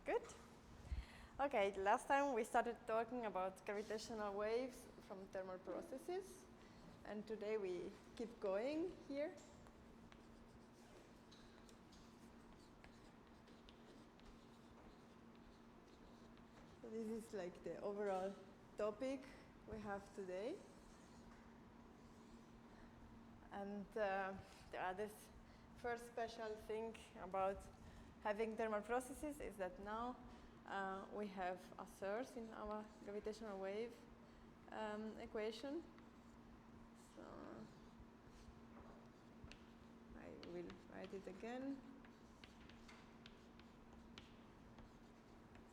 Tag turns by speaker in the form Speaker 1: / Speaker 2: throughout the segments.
Speaker 1: Good. Okay, last time we started talking about gravitational waves from thermal processes, and today we keep going here. So this is like the overall topic we have today. And this first special thing about having thermal processes is that now we have a source in our gravitational wave equation. So I will write it again.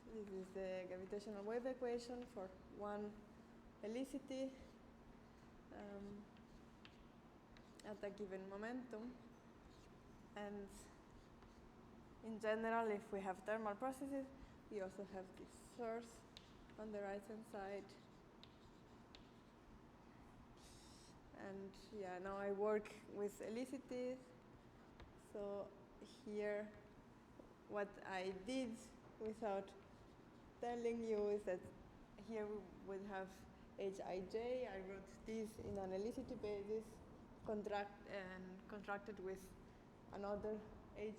Speaker 1: So this is the gravitational wave equation for one helicity at a given momentum. And in general, if we have thermal processes, we also have this source on the right-hand side. And yeah, now I work with helicities. So here, what I did without telling you is that here we would have Hij. I wrote this in an helicity basis, contracted with another Hij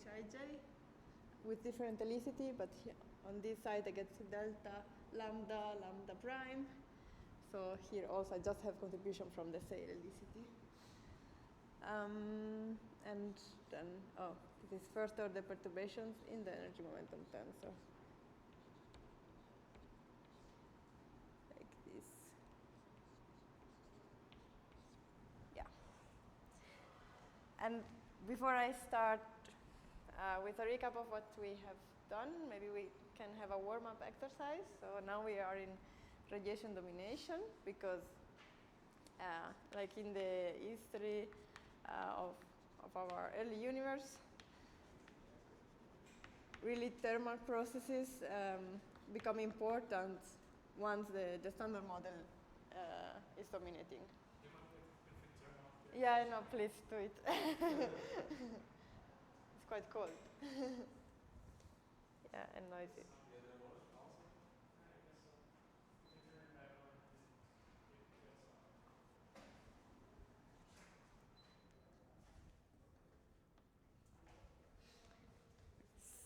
Speaker 1: with different helicity, but here, on this side I get delta, lambda prime. So here also I just have contribution from the same helicity. And then, this is first order perturbations in the energy momentum tensor. Like this. Yeah. And before I start with a recap of what we have done, maybe we can have a warm-up exercise. So now we are in radiation domination because, like in the history of our early universe, really thermal processes become important once the standard model is dominating. Yeah, no, please do it. It's quite cold. Yeah, and noisy.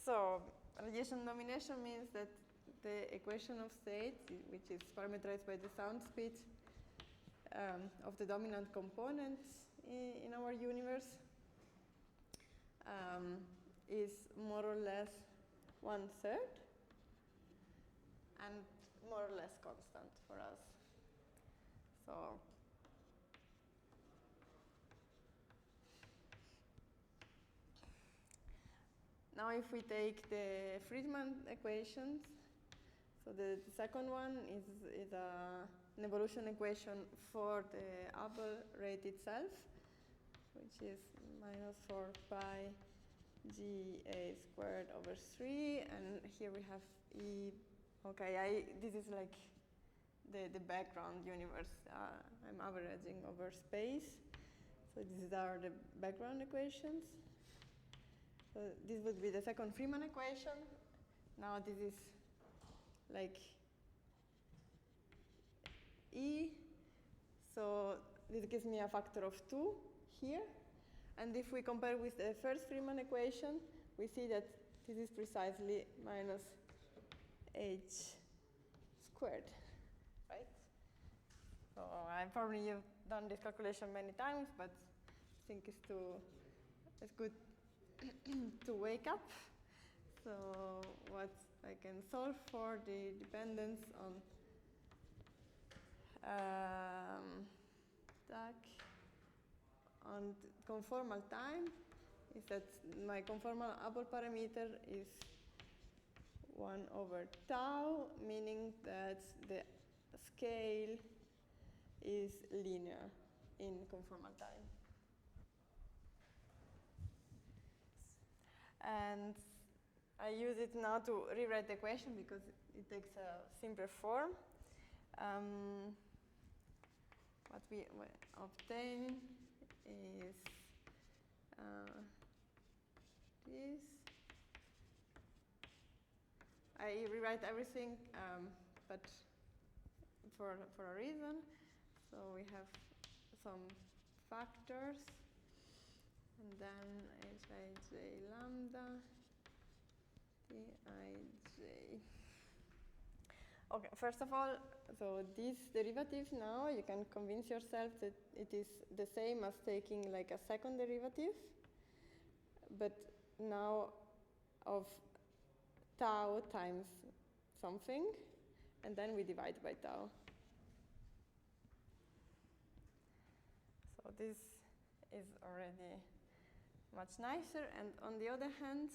Speaker 1: So, radiation domination means that the equation of state, which is parameterized by the sound speed of the dominant components in our universe, is more or less 1/3 and more or less constant for us. So now if we take the Friedmann equations, so the second one is an evolution equation for the Hubble rate itself, which is -4 pi Ga²/3, and here we have E. Okay, this is like the background universe. I'm averaging over space. So these are the background equations. So this would be the second Friedmann equation. Now this is like E. So this gives me a factor of 2 here. And if we compare with the first Friedmann equation, we see that this is precisely -h², right? So I probably have done this calculation many times, but I think it's good to wake up. So what I can solve for the dependence on on conformal time is that my conformal Hubble parameter is 1/tau, meaning that the scale is linear in conformal time. And I use it now to rewrite the equation because it takes a simpler form. What we obtain is this. I I rewrite everything, but for a reason. So we have some factors, and then hij lambda dij. Okay, first of all, so these derivatives now, you can convince yourself that it is the same as taking like a second derivative, but now of tau times something, and then we divide by tau. So this is already much nicer, and on the other hand,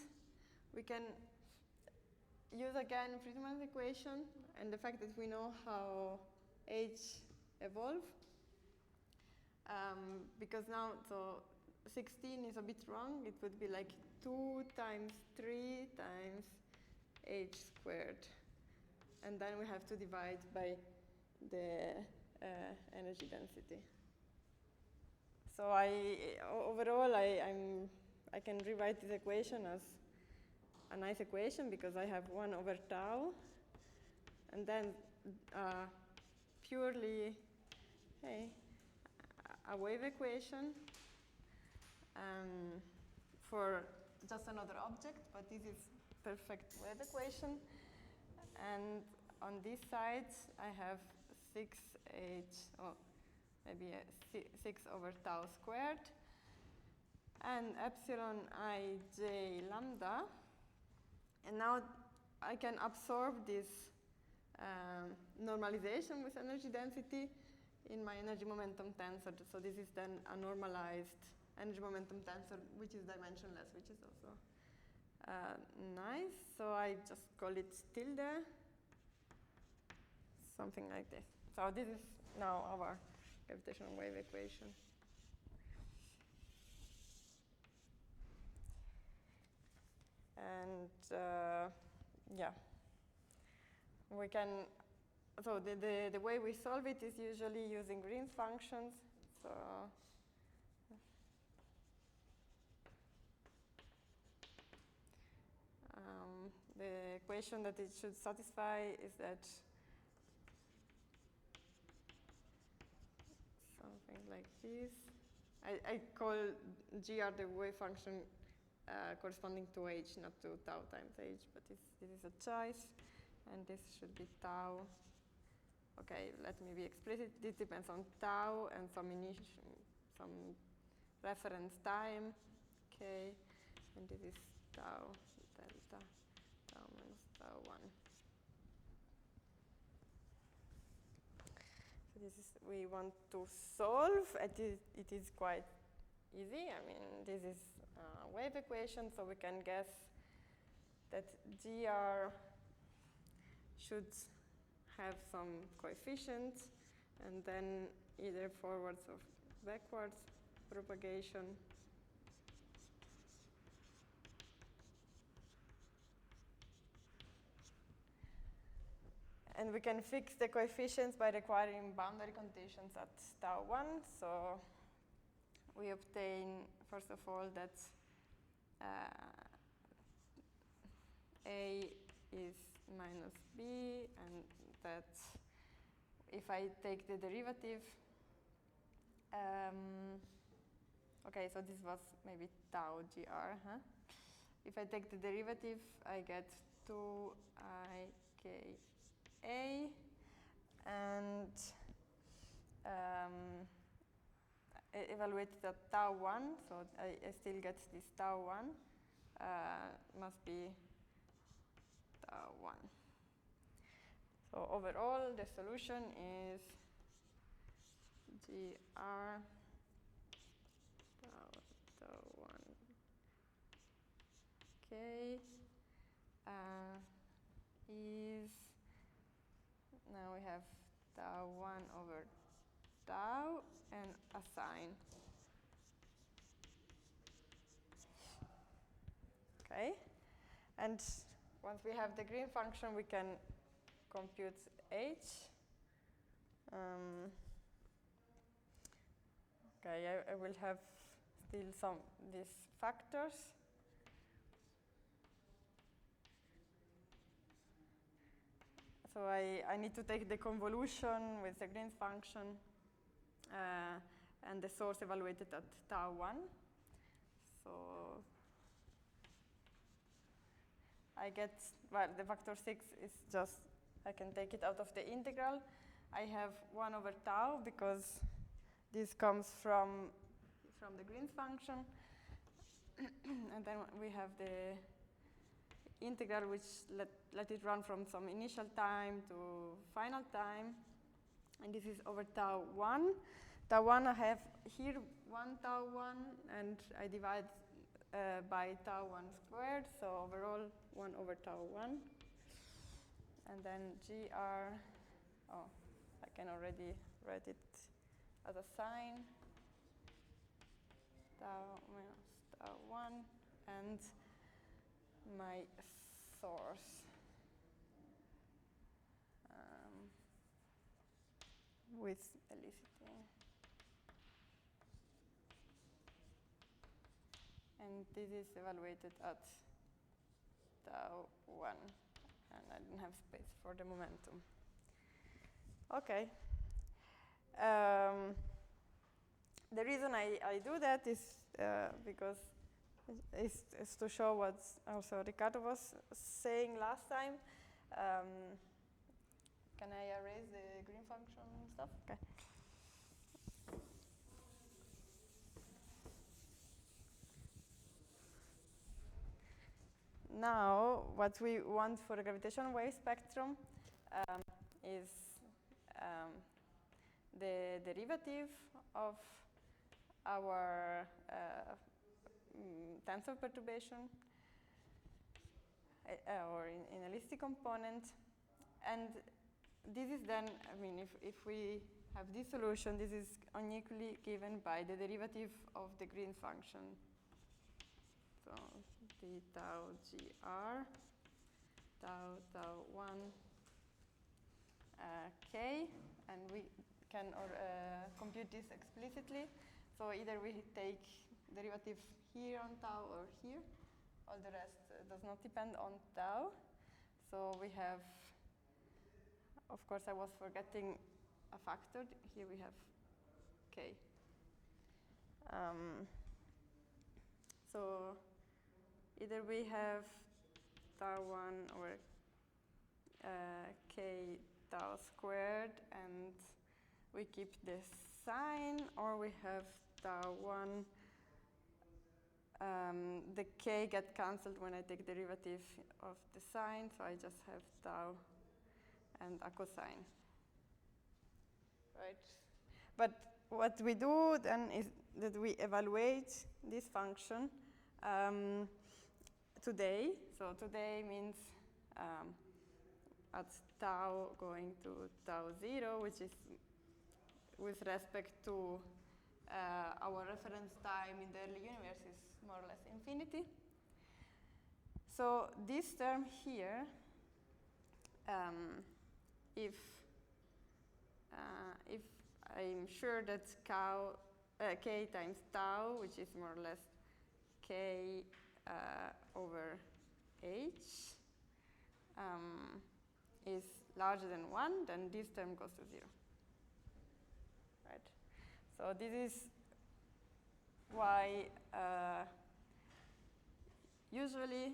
Speaker 1: we can use again Friedmann's equation and the fact that we know how H evolve, because now, so 16 is a bit wrong. It would be like 2 times 3 times H squared, and then we have to divide by the energy density. So overall, I can rewrite this equation as a nice equation because I have 1 over tau, and then purely a wave equation for just another object, but this is perfect wave equation. And on this side, I have 6h, oh, maybe 6 over tau squared, and epsilon ij lambda. And now I can absorb this normalization with energy density in my energy momentum tensor. So this is then a normalized energy momentum tensor, which is dimensionless, which is also nice. So I just call it tilde, something like this. So this is now our gravitational wave equation. And yeah, we can, so the way we solve it is usually using Green's functions. So the equation that it should satisfy is that something like this. I call GR the wave function corresponding to h, not to tau times h, but this is a choice, and this should be tau. Okay, let me be explicit. This depends on tau and some reference time, okay, and this is tau delta, tau minus tau 1. So this is, we want to solve, it is quite easy. I mean, this is a wave equation, so we can guess that GR should have some coefficients, and then either forwards or backwards propagation. And we can fix the coefficients by requiring boundary conditions at tau 1. So we obtain, first of all, that A is minus B, and that if I take the derivative, okay, so this was maybe tau GR, huh? If I take the derivative, I get 2IKA, and evaluated at tau 1, so I still get this tau 1, must be tau 1. So overall, the solution is GR tau 1 K is, now we have tau 1 over tau and a sign. Okay, and once we have the Green function, we can compute H. Okay, I will have still these factors. So I need to take the convolution with the Green's function and the source evaluated at tau 1. So I get, well, the factor 6 is just, I can take it out of the integral. I have 1 over tau because this comes from the Green's function. And then we have the integral which let it run from some initial time to final time. And this is over tau 1. Tau 1 I have here 1 tau 1, and I divide by tau 1 squared, so overall 1 over tau 1. And then GR, oh, I can already write it as a sign. Tau minus tau 1, and my source with helicity. And this is evaluated at tau 1, and I don't have space for the momentum. Okay. The reason I do that is because it's to show what also Ricardo was saying last time. Can I erase the Green function stuff? Okay. Now, what we want for a gravitational wave spectrum is the derivative of our tensor perturbation or in holistic component. And this is then, I mean, if we have this solution, this is unequally given by the derivative of the Green function. So d tau gr, tau 1 k, and we can compute this explicitly. So either we take derivative here on tau or here. All the rest does not depend on tau. So we have, of course, I was forgetting a factor. Here we have k. So either we have tau 1 over k tau squared, and we keep the sign, or we have tau 1. The k get cancelled when I take derivative of the sign, so I just have tau and a cosine. Right? But what we do then is that we evaluate this function today. So today means at tau going to tau 0, which is with respect to our reference time in the early universe is more or less infinity. So this term here, if I'm sure that k times tau, which is more or less k over h, is larger than 1, then this term goes to 0. Right? So this is why usually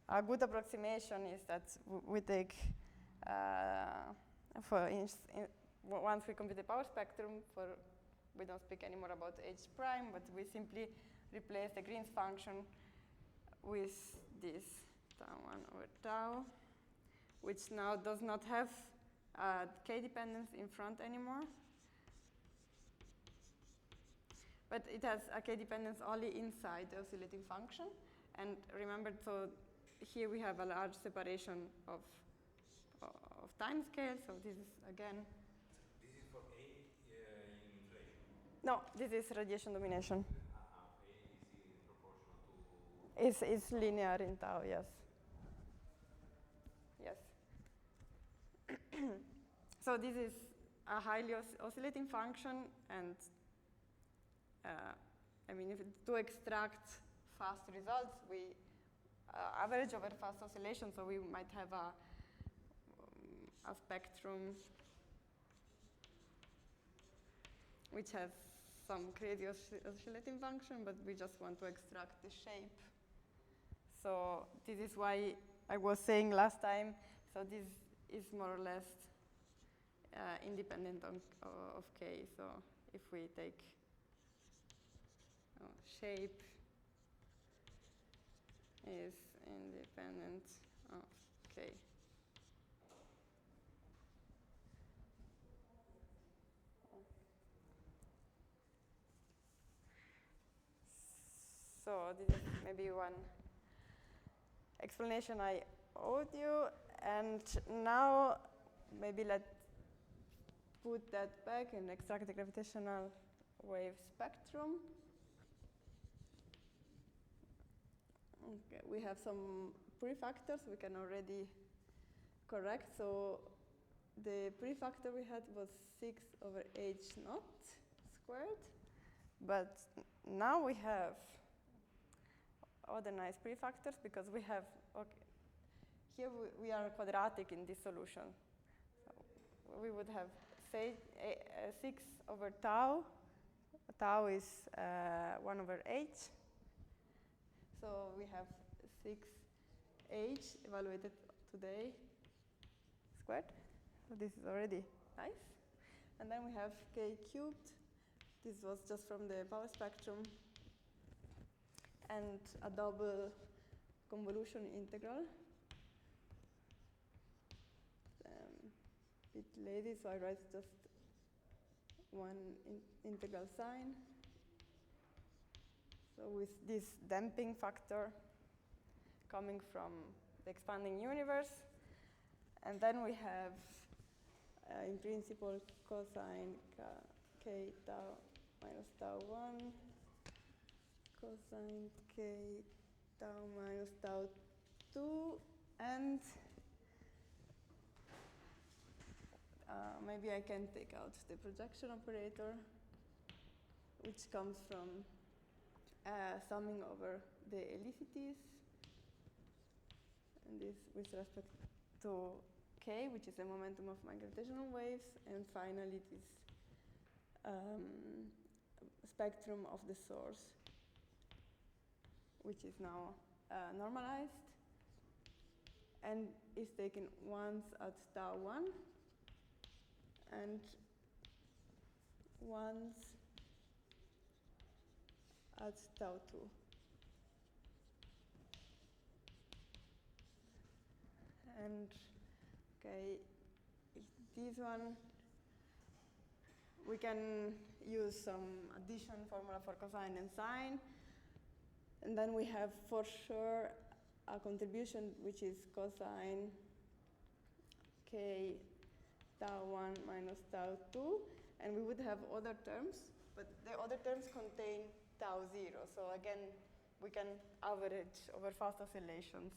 Speaker 1: a good approximation is that we take, once we compute the power spectrum, we don't speak anymore about h prime, but we simply replace the Green's function with this tau 1 over tau, which now does not have k dependence in front anymore. But it has a k dependence only inside the oscillating function. And remember, so here we have a large separation of time scale. So this is again.
Speaker 2: This is for A in inflation?
Speaker 1: No, this is radiation domination.
Speaker 2: A is proportional to.
Speaker 1: It's linear in tau, yes. Yes. So this is a highly oscillating function, and I mean, to extract fast results, average over fast oscillation, so we might have a spectrum which has some crazy oscillating function, but we just want to extract the shape. So this is why I was saying last time, so this is more or less independent of K. So if we take shape is independent of K. So this is maybe one explanation I owed you, and now maybe let's put that back and extract the gravitational wave spectrum. Okay, we have some prefactors we can already correct. So the prefactor we had was 6 over h naught squared, but now we have other nice prefactors because we have, okay, here we are quadratic in this solution. So we would have, say, 6 over tau. Tau is 1 over h. So we have 6h evaluated today squared. So this is already nice. And then we have k cubed. This was just from the power spectrum. And a double convolution integral. Bit lazy, so I write just one integral sign. So with this damping factor coming from the expanding universe. And then we have, in principle, cosine k tau minus tau 1, cosine k tau minus tau 2, and maybe I can take out the projection operator, which comes from summing over the helicities, and this with respect to k, which is the momentum of my gravitational waves, and finally this spectrum of the source, which is now normalized and is taken once at tau 1 and once at tau 2. And okay, this one we can use some addition formula for cosine and sine, and then we have for sure a contribution which is cosine k tau 1 minus tau 2, and we would have other terms, but the other terms contain tau 0. So again, we can average over fast oscillations.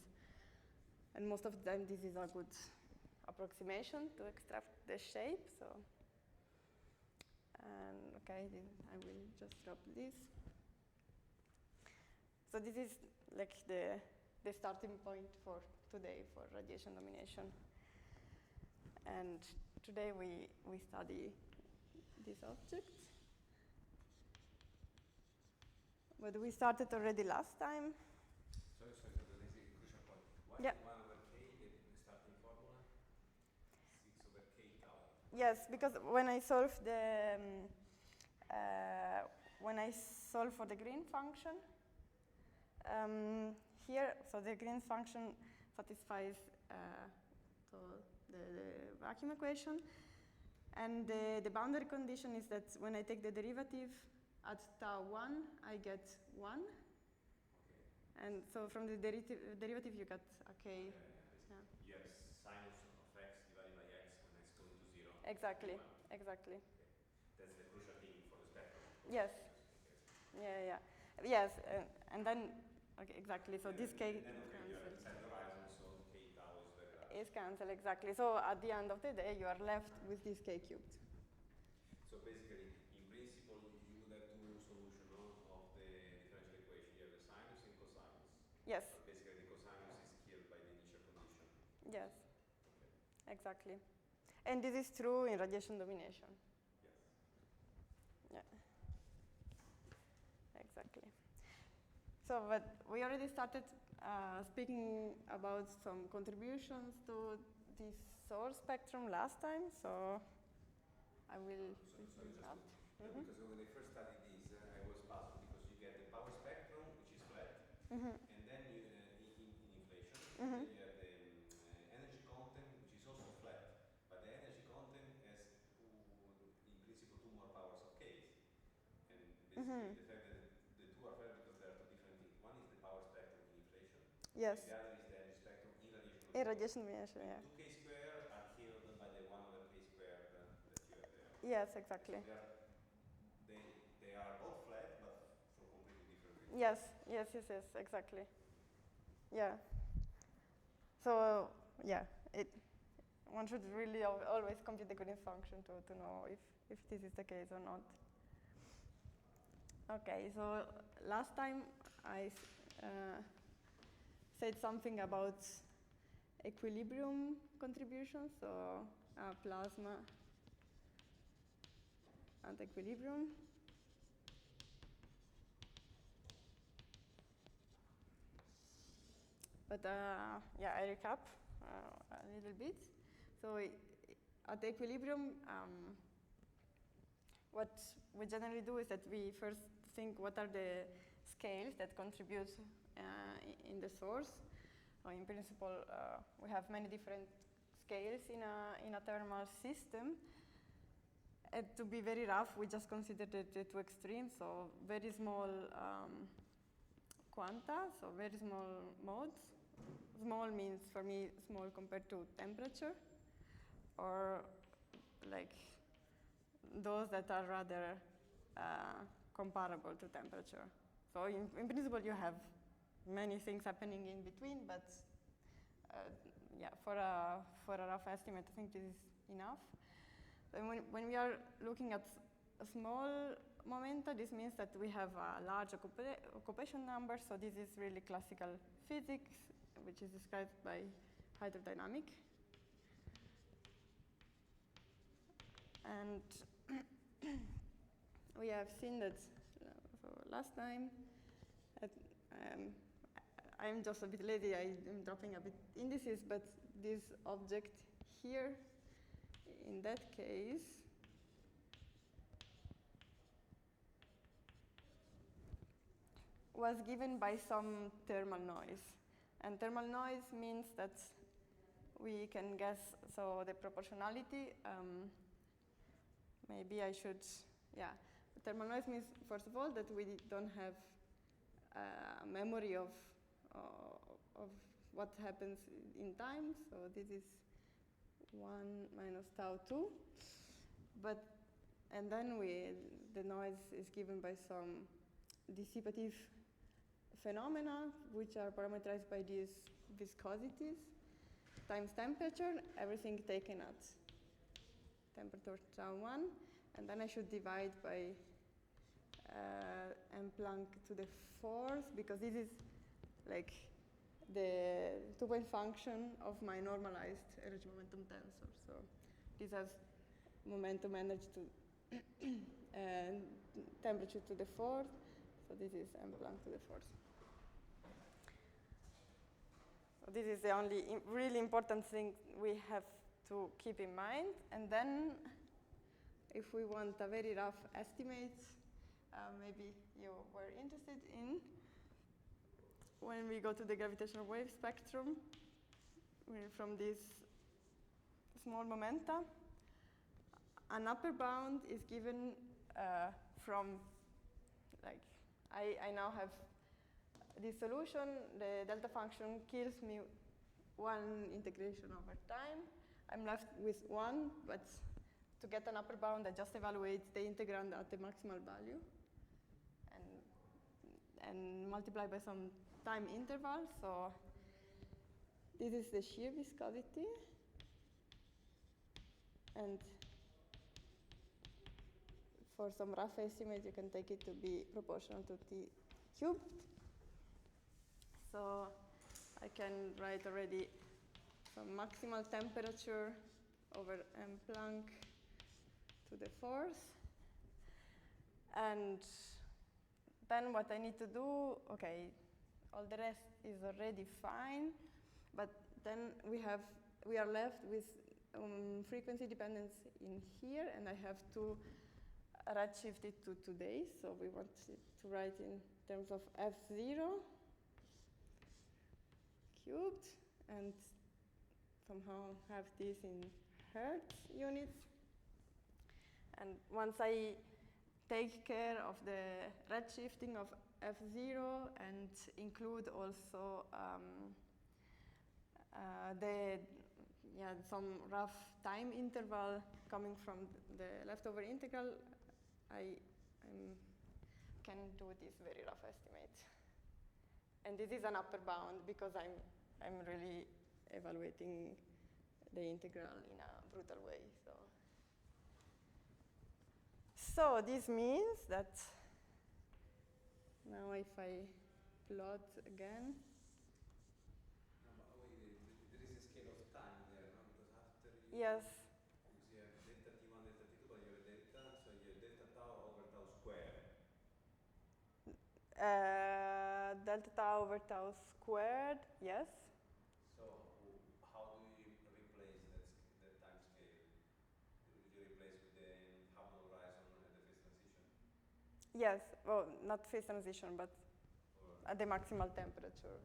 Speaker 1: And most of the time, this is a good approximation to extract the shape. So, and okay, I will just drop this. So this is like the starting point for today for radiation domination. And today we study this object. But we started already last time.
Speaker 2: So this is a crucial point. What
Speaker 1: Yeah.
Speaker 2: is 1 over k, the starting formula? 6 over k tau.
Speaker 1: Yes, because when I solve for the green function, here, so the green function satisfies the vacuum equation, and the boundary condition is that when I take the derivative at tau 1, I get 1.
Speaker 2: Okay.
Speaker 1: And so from the derivative, you get a k.
Speaker 2: Yeah. You have sinus of x divided by x when x goes to 0.
Speaker 1: Exactly,
Speaker 2: 1.
Speaker 1: exactly.
Speaker 2: Okay. That's the crucial thing for the spectrum.
Speaker 1: Yes. Yeah. Yes, and then, okay, exactly. So this k
Speaker 2: then okay, you are inside the horizon, so k tau is very large.
Speaker 1: is cancelled, exactly. So at the end of the day, you are left with this k cubed.
Speaker 2: So basically, in principle, you would have two solutions of the differential equation. You have the sinus and cosinus.
Speaker 1: Yes.
Speaker 2: But basically, the cosinus is
Speaker 1: Yes, exactly. And this is true in radiation domination.
Speaker 2: Yes.
Speaker 1: Yeah, exactly. So, but we already started speaking about some contributions to this source spectrum last time, so I will
Speaker 2: Sorry,
Speaker 1: repeat
Speaker 2: just
Speaker 1: that.
Speaker 2: because when I first studied this, I was puzzled because you get the power spectrum, which is flat,
Speaker 1: Mm-hmm.
Speaker 2: and then you, in inflation,
Speaker 1: Mm-hmm.
Speaker 2: then you have the energy content, which is also flat, but the energy content has, in principle, two more powers of Ks. And basically, the fact that the two are flat because there are two different things. One is the power spectrum in inflation,
Speaker 1: Yes.
Speaker 2: and the other is the energy spectrum in radiation.
Speaker 1: In radiation domination, yeah.
Speaker 2: 2k squared are killed by the 1 over k squared that you have there.
Speaker 1: Yes, exactly.
Speaker 2: So they are both flat, but for completely different reasons.
Speaker 1: Yes, yes, yes, yes, exactly. Yeah. So, yeah, one should really always compute the Green function to know if this is the case or not. Okay, so last time I said something about equilibrium contributions, so plasma and equilibrium. But yeah, I recap a little bit. So at the equilibrium, what we generally do is that we first think what are the scales that contribute in the source. In principle, we have many different scales in a thermal system. And to be very rough, we just consider the two extremes, so very small quanta, so very small modes. Small means, for me, small compared to temperature, or like those that are rather comparable to temperature. So in principle, you have many things happening in between, but yeah, for a rough estimate, I think this is enough. So when we are looking at a small momenta, this means that we have a large occupation number, so this is really classical physics, which is described by hydrodynamic. And we have seen that so last time, I'm just a bit lazy, I'm dropping a bit indices, but this object here, in that case, was given by some thermal noise. And thermal noise means that we can guess, so the proportionality, maybe I should, yeah. Thermal noise means, first of all, that we don't have memory of what happens in time. So this is 1 minus tau 2. And then the noise is given by some dissipative phenomena, which are parameterized by these viscosities times temperature, everything taken at temperature tau 1. And then I should divide by m Planck to the 4th, because this is like the two-point function of my normalized energy momentum tensor. So this has momentum energy to and temperature to the 4th. So this is m Planck to the 4th. So this is the only really important thing we have to keep in mind. And then if we want a very rough estimate, maybe you were interested in, when we go to the gravitational wave spectrum, from this small momenta, an upper bound is given from, like, I now have this solution, the delta function kills me one integration over time. I'm left with one, but to get an upper bound, I just evaluate the integrand at the maximal value and multiply by some time interval. So this is the shear viscosity. And for some rough estimate, you can take it to be proportional to T cubed. So I can write already some maximal temperature over m Planck to the 4th. And then what I need to do, okay, all the rest is already fine, but then we are left with frequency dependence in here, and I have to redshift it to today, so we want it to write in terms of F0 cubed, and somehow have this in Hertz units. And once I take care of the redshifting of F0 and include also some rough time interval coming from the leftover integral, I can do this very rough estimate. And this is an upper bound because I'm really evaluating the integral in a brutal way. So this means that now if I plot again.
Speaker 2: There is a scale of time there, no? Because after you,
Speaker 1: Yes.
Speaker 2: because you have delta t1, delta t2, but you have delta, so you have delta tau over tau square.
Speaker 1: Delta tau over tau squared, yes.
Speaker 2: So how do you replace that time scale? Do you replace with the Hubble horizon at the phase transition?
Speaker 1: Yes, well, not phase transition, but at the maximal temperature,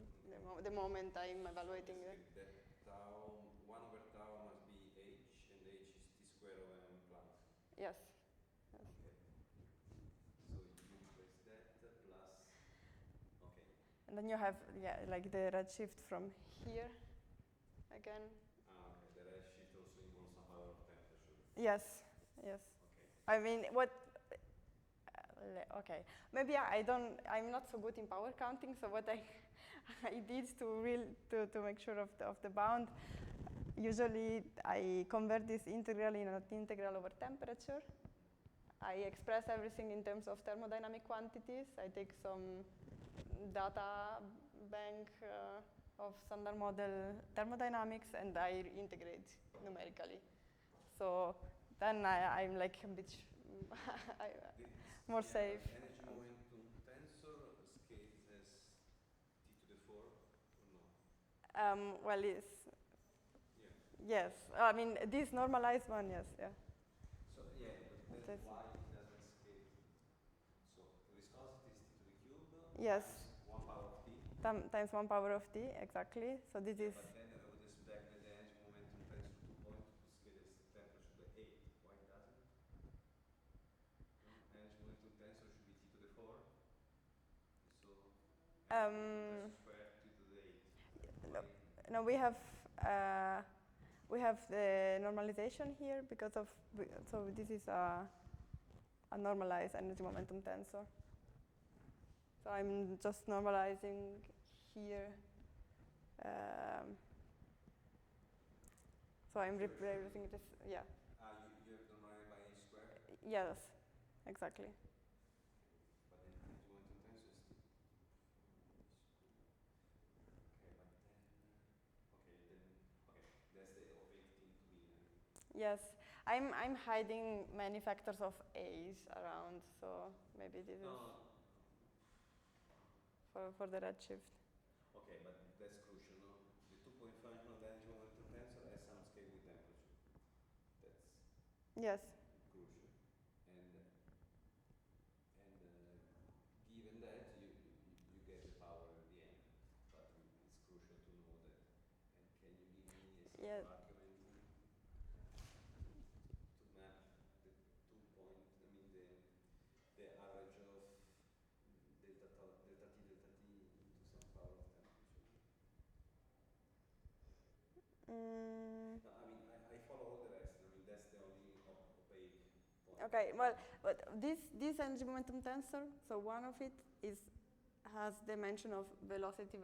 Speaker 1: the moment I'm evaluating it.
Speaker 2: That tau, 1 over tau must be h, and h is t squared over m Planck.
Speaker 1: Yes.
Speaker 2: Okay. So you replace that plus, okay.
Speaker 1: And then you have, like the redshift from here again.
Speaker 2: Okay, the redshift also involves some power of temperature.
Speaker 1: Yes, yes.
Speaker 2: Okay.
Speaker 1: I mean, okay, maybe I'm not so good in power counting, so what I did to make sure of the bound, usually I convert this integral in an integral over temperature. I express everything in terms of thermodynamic quantities. I take some data bank of standard model thermodynamics, and I integrate numerically. So then I'm like a bit more safe.
Speaker 2: Energy momentum tensor scales as t to the 4 or no?
Speaker 1: Well, it's
Speaker 2: yeah.
Speaker 1: yes. I mean, this normalized one, yes, yeah.
Speaker 2: So yeah, but then why it doesn't scale? So viscosity is t to the cube.
Speaker 1: Yes.
Speaker 2: Times 1 power of t.
Speaker 1: Times 1 power of t, exactly. So this is.
Speaker 2: But then I would expect that the energy momentum tensor 2 point to scale as temperature by 8. Why it doesn't? No? Energy momentum tensor should be t to the 4. So tensor squared t to the 8.
Speaker 1: No, we have the normalization here because of, so this is a normalized energy momentum tensor. So I'm just normalizing here. So I'm replacing this, yeah.
Speaker 2: You have normalized by h squared?
Speaker 1: Yes, exactly.
Speaker 2: But then energy momentum tensor is that's the of 18 to million.
Speaker 1: Yes, I'm hiding many factors of a's around, so maybe this is for the redshift.
Speaker 2: Okay, but that's crucial, no? The 2-point function of the energy momentum tensor has some scale with temperature. That's
Speaker 1: Yes.
Speaker 2: crucial. And given that, you get the power at the end. But it's crucial to know that. And can you give me a simple argument to map the 2-point, I mean the average of delta t into some power of temperature? No, I mean, I follow all the rest. I mean, that's the only opaque point.
Speaker 1: Okay, well, but this energy momentum tensor, so one of it has dimension of velocity,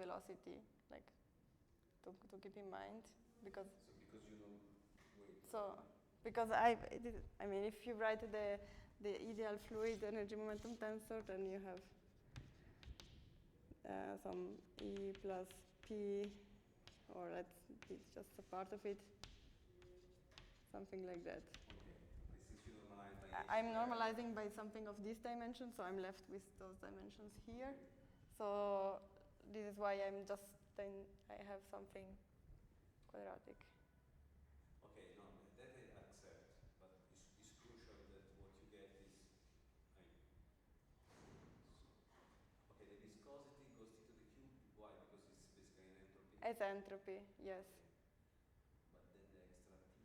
Speaker 1: like to keep in mind, because.
Speaker 2: So because you know, wait.
Speaker 1: So because I mean, if you write the ideal fluid energy momentum tensor, then you have some E plus P or it's just a part of it, something like that.
Speaker 2: Okay. Since you normalize by
Speaker 1: I'm normalizing by something of this dimension, so I'm left with those dimensions here. So this is why I'm just then I have something quadratic.
Speaker 2: Okay, no, that I accept, but it's crucial that what you get is, I mean, okay, the viscosity goes t to the cube. Why? Because it's basically an entropy.
Speaker 1: As entropy, yes.
Speaker 2: Okay. But then the extra t.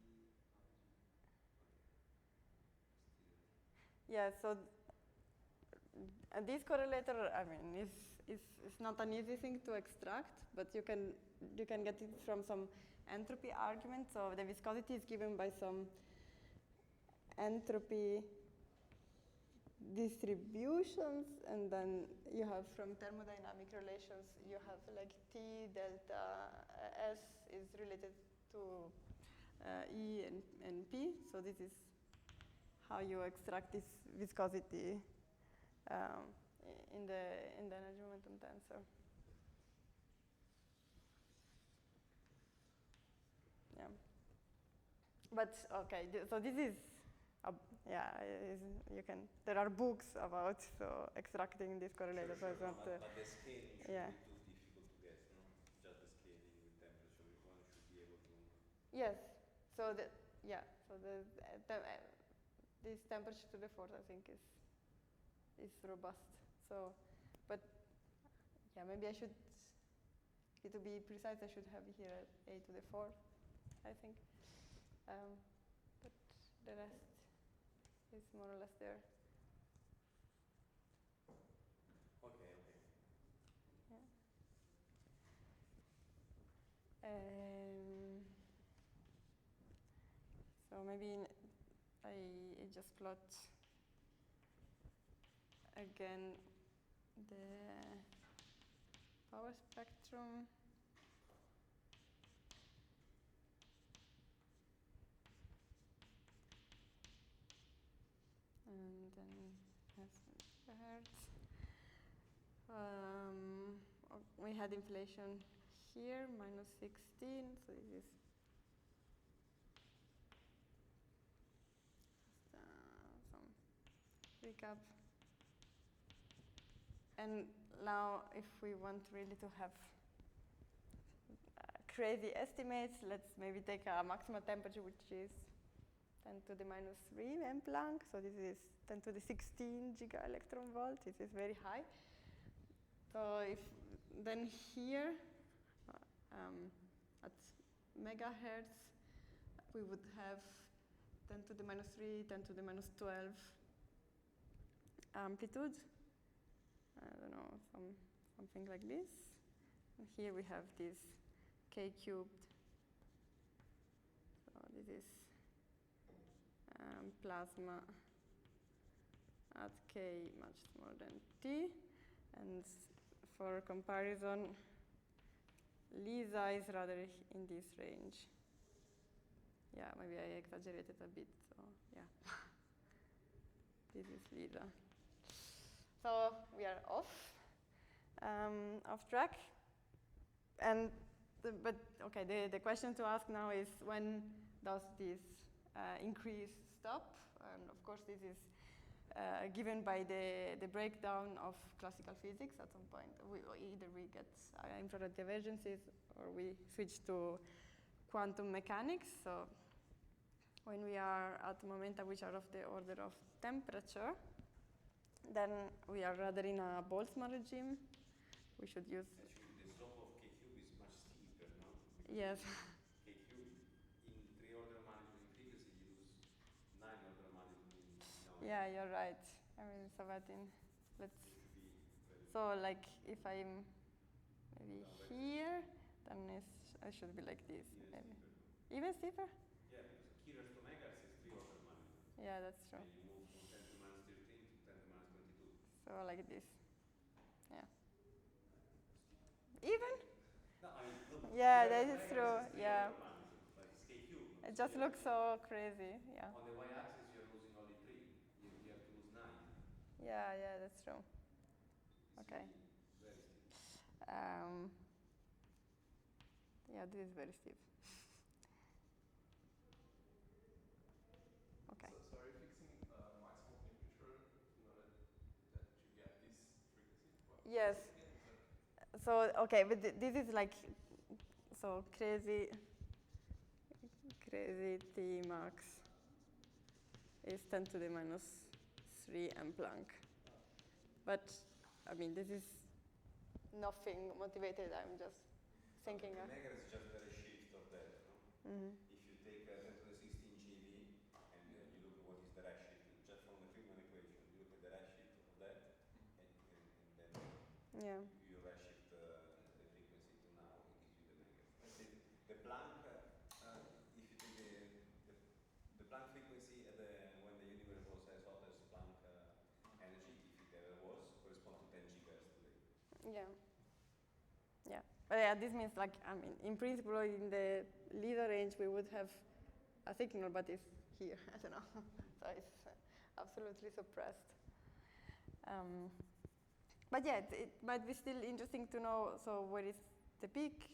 Speaker 2: Okay.
Speaker 1: Yeah. So this correlator, I mean, is not an easy thing to extract, but you can get it from some entropy argument. So the viscosity is given by some entropy distributions, and then you have from thermodynamic relations, you have like T delta S is related to E and P. So this is how you extract this viscosity in the energy momentum tensor. Yeah. But okay, so this is yeah, there are books about extracting this correlator.
Speaker 2: Sure,
Speaker 1: So
Speaker 2: but the scaling should
Speaker 1: yeah.
Speaker 2: be too difficult to get, no? Just the scaling with temperature, one should be able to.
Speaker 1: Yes. So this temperature to the fourth, I think, is robust. So, but yeah, maybe I should, to be precise, I should have here a to the fourth, I think. But the rest is more or less there.
Speaker 2: Okay.
Speaker 1: Yeah. So maybe I just plot again the power spectrum. And then hertz. We had inflation here, minus 16, so this is some recap. And now if we want really to have crazy estimates, let's maybe take a maximum temperature which is 10 to the minus 3 Planck. So this is 10 to the 16 giga electron volt. This is very high. So if then here at megahertz, we would have 10 to the minus 3, 10 to the minus 12 amplitude. I don't know, something like this. And here we have this k cubed. So this is plasma at k much smaller than t. And for comparison, LISA is rather in this range. Yeah, maybe I exaggerated a bit, so yeah. This is LISA. So we are off track. And but okay, the question to ask now is, when does this increase stop? And of course, this is given by the breakdown of classical physics at some point. Either we get infrared divergences or we switch to quantum mechanics. So when we are at momenta which are of the order of temperature, then we are rather in a Boltzmann regime. We should use.
Speaker 2: Actually, the slope of k cube is much steeper, no? Because
Speaker 1: yes.
Speaker 2: K cube in 3 order of magnitude in frequency, you lose 9 order of magnitude in omega.
Speaker 1: Yeah, you're right. I mean, so that so like if I'm maybe here, then I should be like this. Even steeper?
Speaker 2: Yeah, because Kira's to megahertz is 3 order of magnitude.
Speaker 1: Yeah, that's true.
Speaker 2: And you move from 10 to minus 13 to 10 to minus 22.
Speaker 1: So like this. Yeah. Even?
Speaker 2: No, I mean, look.
Speaker 1: Yeah, that is true. Yeah.
Speaker 2: But it's k cube.
Speaker 1: It just looks so crazy. Yeah.
Speaker 2: On the y-axis, you're losing only 3. You have to lose 9.
Speaker 1: Yeah, that's true.
Speaker 2: It's
Speaker 1: Okay.
Speaker 2: really very steep.
Speaker 1: Yeah, this is very steep. Okay.
Speaker 3: So are you fixing maximum temperature in order that you get this frequency?
Speaker 1: Yes. So, okay, but this is like, so crazy T max is 10 to the minus 3 m Planck. But, I mean, this is nothing motivated, I'm just thinking.
Speaker 2: The omega is just the redshift of that, no?
Speaker 1: Mm-hmm.
Speaker 2: If you take 10 to the 16 GeV and you look at what is the redshift, just from the Friedmann equation, you look at the redshift of that, and then
Speaker 1: Yeah.
Speaker 2: you redshift the frequency to now, it gives you the mega. The Planck, if you take the Planck frequency at when the universe was as hot as Planck energy, if it ever was, correspond to 10 gigahertz today.
Speaker 1: Yeah. Yeah. But yeah, this means like, I mean, in principle, in the leader range, we would have a signal, but it's here. I don't know. So it's absolutely suppressed. But yeah, it might be still interesting to know, so where is the peak?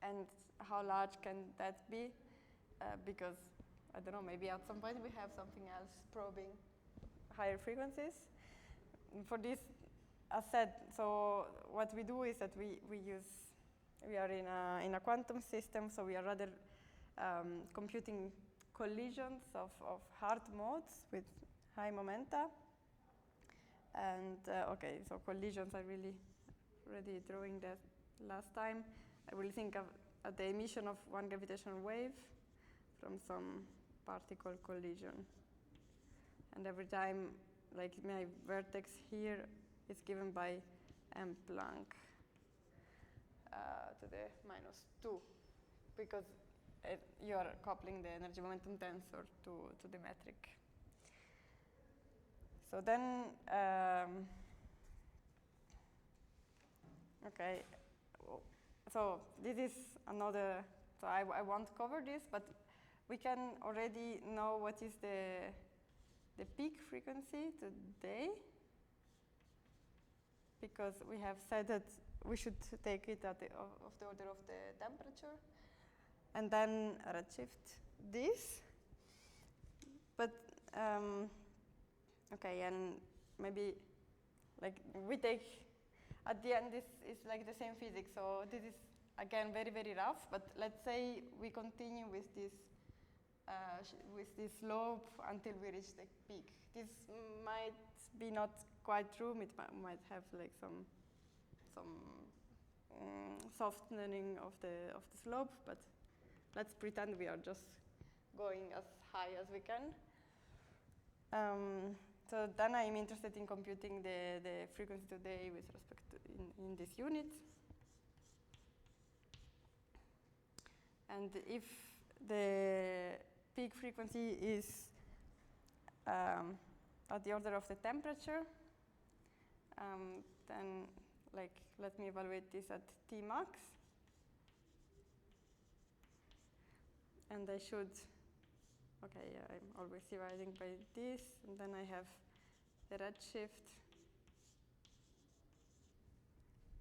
Speaker 1: And how large can that be? Because, I don't know, maybe at some point we have something else probing higher frequencies. And for this, as said, so what we do is that we are in a quantum system, so we are rather computing collisions of hard modes with high momenta. And okay, so collisions, I really already drawing that last time. I will think of the emission of one gravitational wave from some particle collision. And every time, like my vertex here is given by m Planck to the minus 2, because you are coupling the energy momentum tensor to the metric. So then, okay, so this is another, so I won't cover this, but we can already know what is the peak frequency today, because we have said that we should take it at of the order of the temperature, and then redshift this. But okay, and maybe like we take at the end this is like the same physics. So this is again very, very rough. But let's say we continue with this slope until we reach the peak. This might be not quite true. It might have like some softening of the slope, but let's pretend we are just going as high as we can. So then I'm interested in computing the frequency today with respect to in this unit. And if the peak frequency is at the order of the temperature, then like let me evaluate this at T max. And I should, okay, yeah, I'm always dividing by this, and then I have the redshift,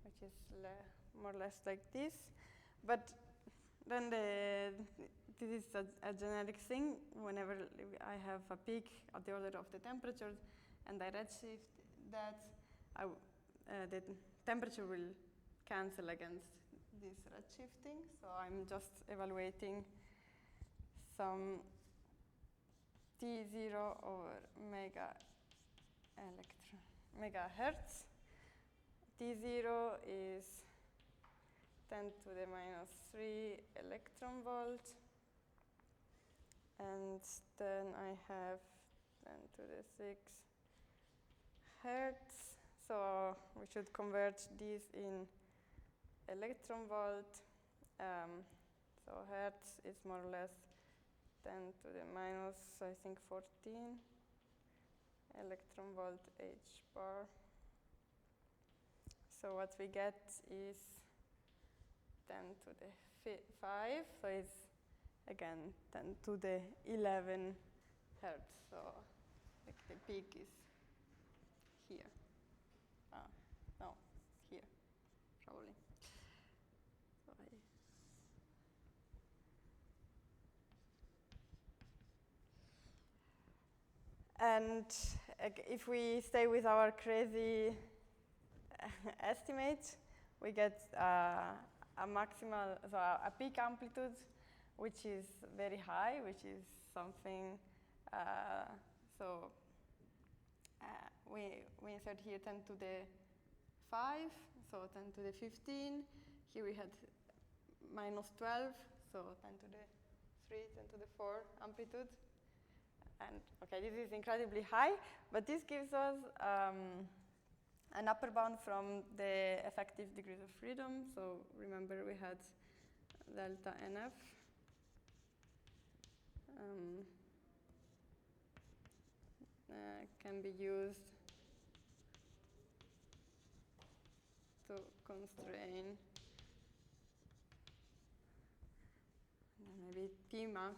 Speaker 1: which is more or less like this. But then this is a generic thing. Whenever I have a peak at the order of the temperature, and I redshift that, the temperature will cancel against this redshifting. So I'm just evaluating some T0 over megahertz. T0 is 10 to the minus 3 electron volt. And then I have 10 to the 6 hertz. So we should convert this in electron volt. So hertz is more or less 10 to the minus, I think, 14 electron volt h bar. So what we get is 10 to the 5, so it's again 10 to the 11 hertz. So like the peak is here. No, here, probably. And if we stay with our crazy estimate, we get a maximal, so a peak amplitude, which is very high, which is something, we insert here 10 to the 5, so 10 to the 15. Here we had minus 12, so 10 to the 3, 10 to the 4 amplitude. And okay, this is incredibly high, but this gives us an upper bound from the effective degrees of freedom. So remember we had delta NF. Can be used to constrain maybe P max.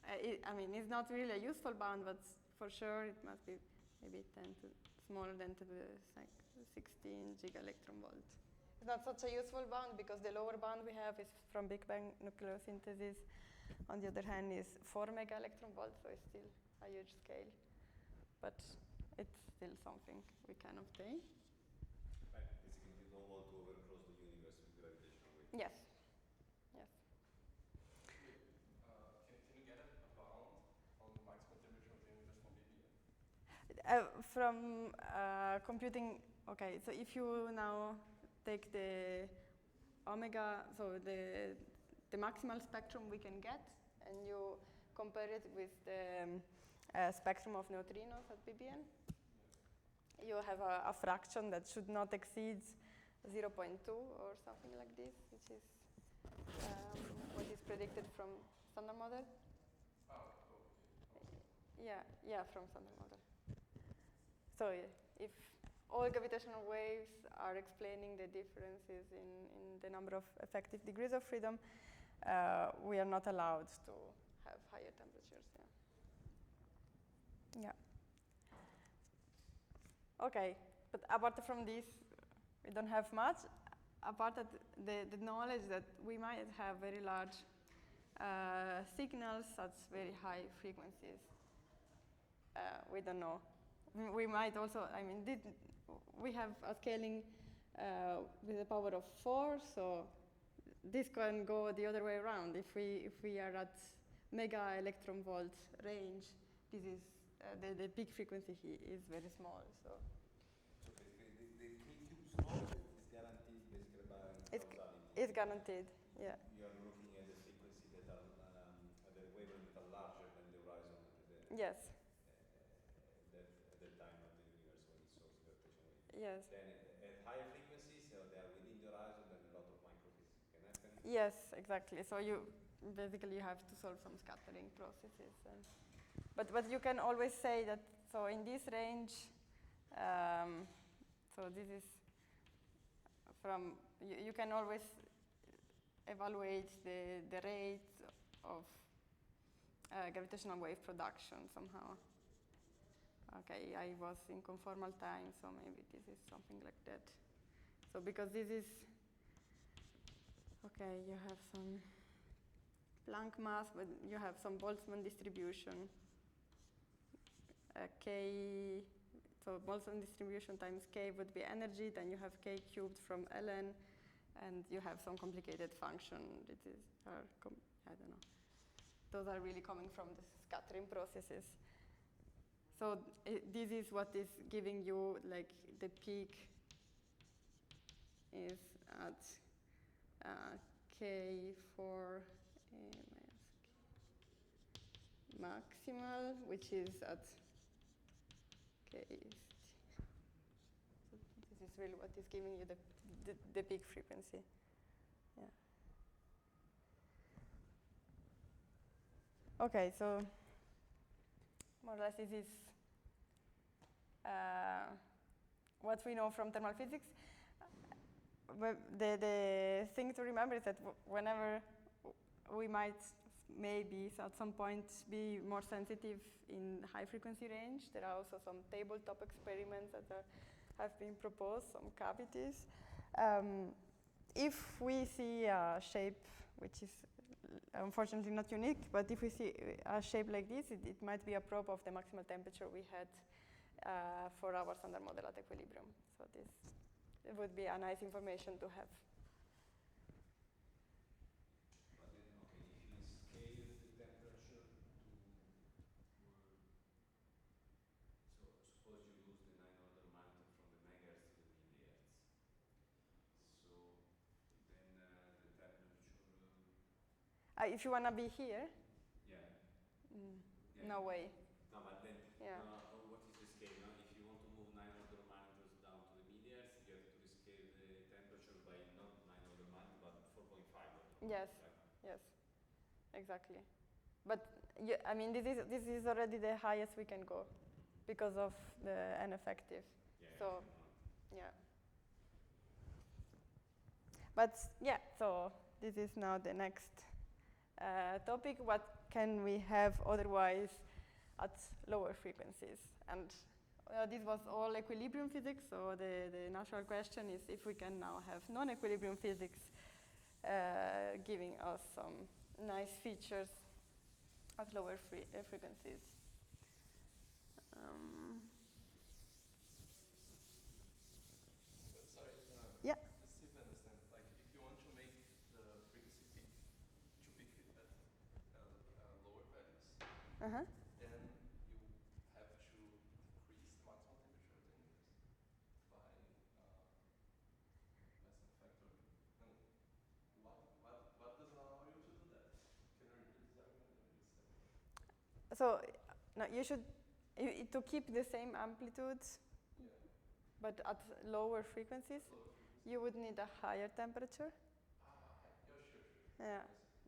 Speaker 1: I mean, it's not really a useful bound, but for sure it must be maybe 10 to smaller than to the 16 gigaelectron volt. It's not such a useful bound because the lower bound we have is from Big Bang nucleosynthesis. On the other hand, is 4 mega electron volts, so it's still a huge scale, but it's still something we can obtain.
Speaker 2: Right. Basically, you don't want to overcross the universe with gravitational waves.
Speaker 1: Yes. Yes.
Speaker 3: Can you get a bound on the maximum temperature of the universe from BBN?
Speaker 1: From computing, okay, so if you now take the omega, so the maximal spectrum we can get, and you compare it with the spectrum of neutrinos at BBN, you have a fraction that should not exceed 0.2 or something like this, which is what is predicted from standard model. Yeah, from standard model. So if all gravitational waves are explaining the differences in the number of effective degrees of freedom, we are not allowed to have higher temperatures. Yeah. Okay, but apart from this, we don't have much. Apart from the knowledge that we might have very large signals at very high frequencies. We don't know. We might also, I mean, we have a scaling with a power of 4, so this can go the other way around. If we are at mega electron volt range, this is the peak frequency is very small. So
Speaker 2: the K-cube small is guaranteed basically by causality.
Speaker 1: It's guaranteed, yeah.
Speaker 2: You are looking at the frequency that are at the wavelength that are larger than the horizon
Speaker 1: Yes.
Speaker 2: at the time of the universe when it shows gravitational waves.
Speaker 1: Yes.
Speaker 2: Then at higher frequencies, they are within the horizon, then a lot of microphysics can happen.
Speaker 1: Yes, exactly. So you basically have to solve some scattering processes. But you can always say that, so in this range, so this is from, you can always evaluate the rate of gravitational wave production somehow. Okay, I was in conformal time, so maybe this is something like that. So because this is, okay, you have some Planck mass, but you have some Boltzmann distribution. K, so Boltzmann distribution times K would be energy, then you have K cubed from ln, and you have some complicated function that is, I don't know. Those are really coming from the scattering processes. So this is what is giving you, like, the peak is at K4 maximal, which is at K. So this is really what is giving you the peak frequency. Yeah. Okay, so more or less this is what we know from thermal physics. But the thing to remember is that whenever we might maybe at some point be more sensitive in high frequency range, there are also some tabletop experiments that have been proposed, some cavities. If we see a shape which is unfortunately not unique, but if we see a shape like this, it might be a probe of the maximal temperature we had for our standard model at equilibrium. So this it would be a nice information to have.
Speaker 2: But then, okay, if you scale the temperature to, so suppose you lose the 9 order magnitude from the megahertz to the millihertz. So then the temperature.
Speaker 1: If you want to be here,
Speaker 2: Yeah. Yeah.
Speaker 1: no way.
Speaker 2: No, but then,
Speaker 1: Yeah.
Speaker 2: what is the scale? No? If you want to move 9 order magnitudes down to the millihertz, you have to rescale the temperature by not 9 order magnitude, but 4.5 order magnitude.
Speaker 1: Yes.
Speaker 2: Right?
Speaker 1: Yes. Exactly. But I mean, this is already the highest we can go because of the N effective.
Speaker 2: Yeah.
Speaker 1: So, yeah. But yeah, so this is now the next topic. What can we have otherwise at lower frequencies? And this was all equilibrium physics, so the natural question is if we can now have non-equilibrium physics giving us some nice features at lower frequencies.
Speaker 3: Sorry,
Speaker 1: Yeah.
Speaker 3: just see if I understand. Like, if you want to make the frequency peak to peak at lower values,
Speaker 1: Uh-huh.
Speaker 3: then you have to decrease the maximal temperature of the universe by some factor. And what does allow you to do that? Can you repeat this argument?
Speaker 1: So no, you should to keep the same amplitude,
Speaker 3: Yeah.
Speaker 1: but at lower frequencies, you would need a higher temperature.
Speaker 3: Yeah, sure.
Speaker 1: Yeah,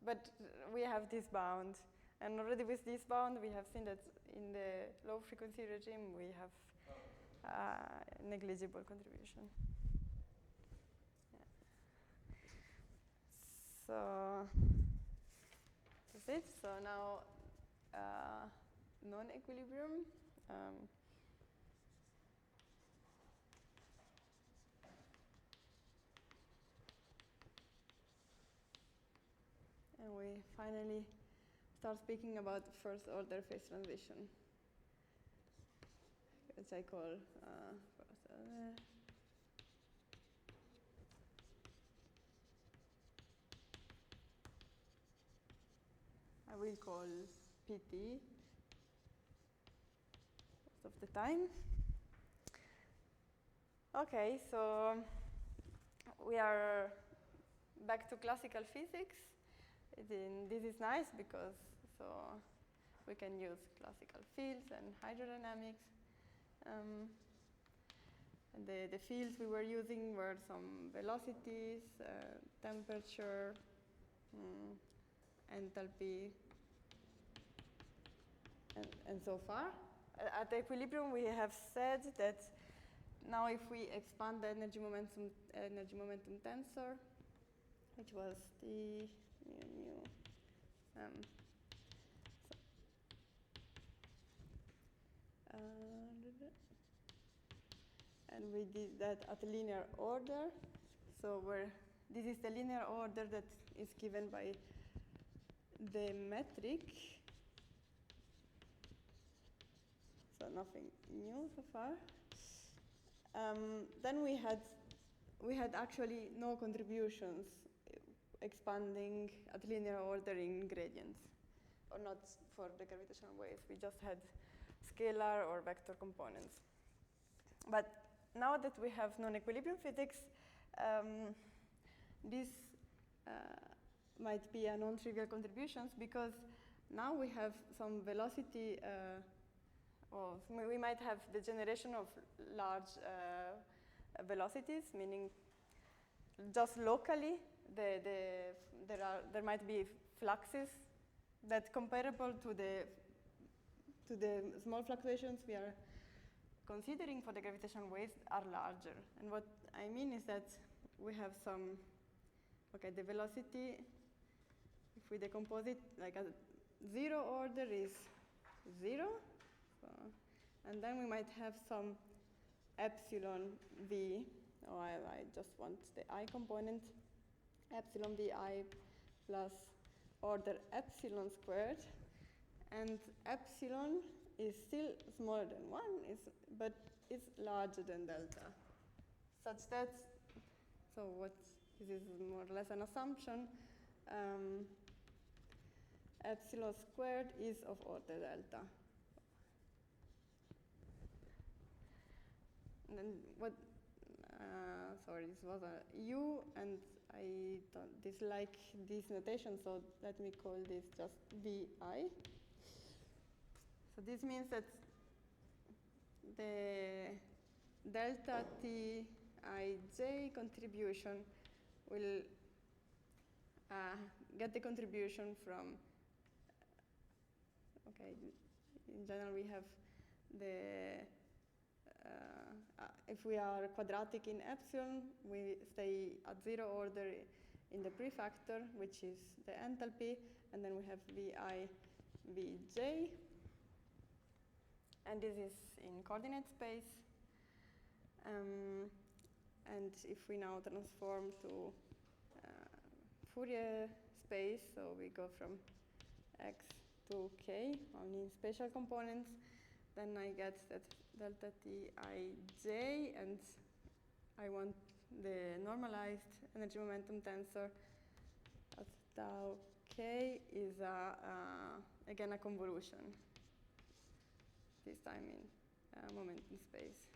Speaker 1: but we have this bound, and already with this bound, we have seen that in the low frequency regime we have negligible contribution. Yeah. So that's it. So now non-equilibrium. And we finally start speaking about first order phase transition, which I call first order. I will call PT most of the time. Okay, so we are back to classical physics. This is nice because so we can use classical fields and hydrodynamics. And the fields we were using were some velocities, temperature, enthalpy, and so far. At equilibrium, we have said that now if we expand the energy momentum tensor, which was the mu, and we did that at linear order. So this is the linear order that is given by the metric. So nothing new so far. Then we had actually no contributions expanding at linear order in gradients, or not for the gravitational waves. We just had scalar or vector components. But now that we have non-equilibrium physics, this might be a non-trivial contributions because now we have some velocity. We might have the generation of large velocities, meaning just locally there might be fluxes that comparable to the small fluctuations we are considering for the gravitational waves are larger. And what I mean is that we have some, the velocity, if we decompose it, like a zero order is 0. And then we might have some epsilon v, I just want the I component, epsilon vi plus order epsilon squared, and epsilon is still smaller than 1, but it's larger than delta, such that, so what this is more or less an assumption, epsilon squared is of order delta. And then what, sorry, this was a U, and I don't dislike this notation, so let me call this just VI. So this means that the delta Tij contribution will get the contribution from, okay, in general we have the, if we are quadratic in epsilon, we stay at 0 order in the prefactor, which is the enthalpy, and then we have Vi, Vj, and this is in coordinate space. And if we now transform to Fourier space, so we go from x to k, only in spatial components, then I get that delta Tij, and I want the normalized energy momentum tensor at tau k is again a convolution, this time in momentum space.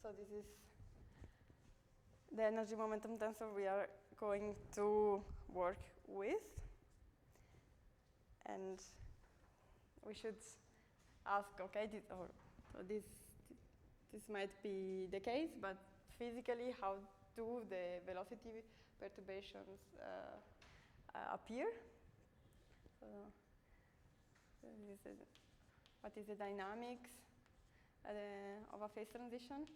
Speaker 1: So this is the energy momentum tensor we are going to work with. And we should ask, okay, this might be the case, but physically, how do the velocity perturbations appear? So what is the dynamics of a phase transition?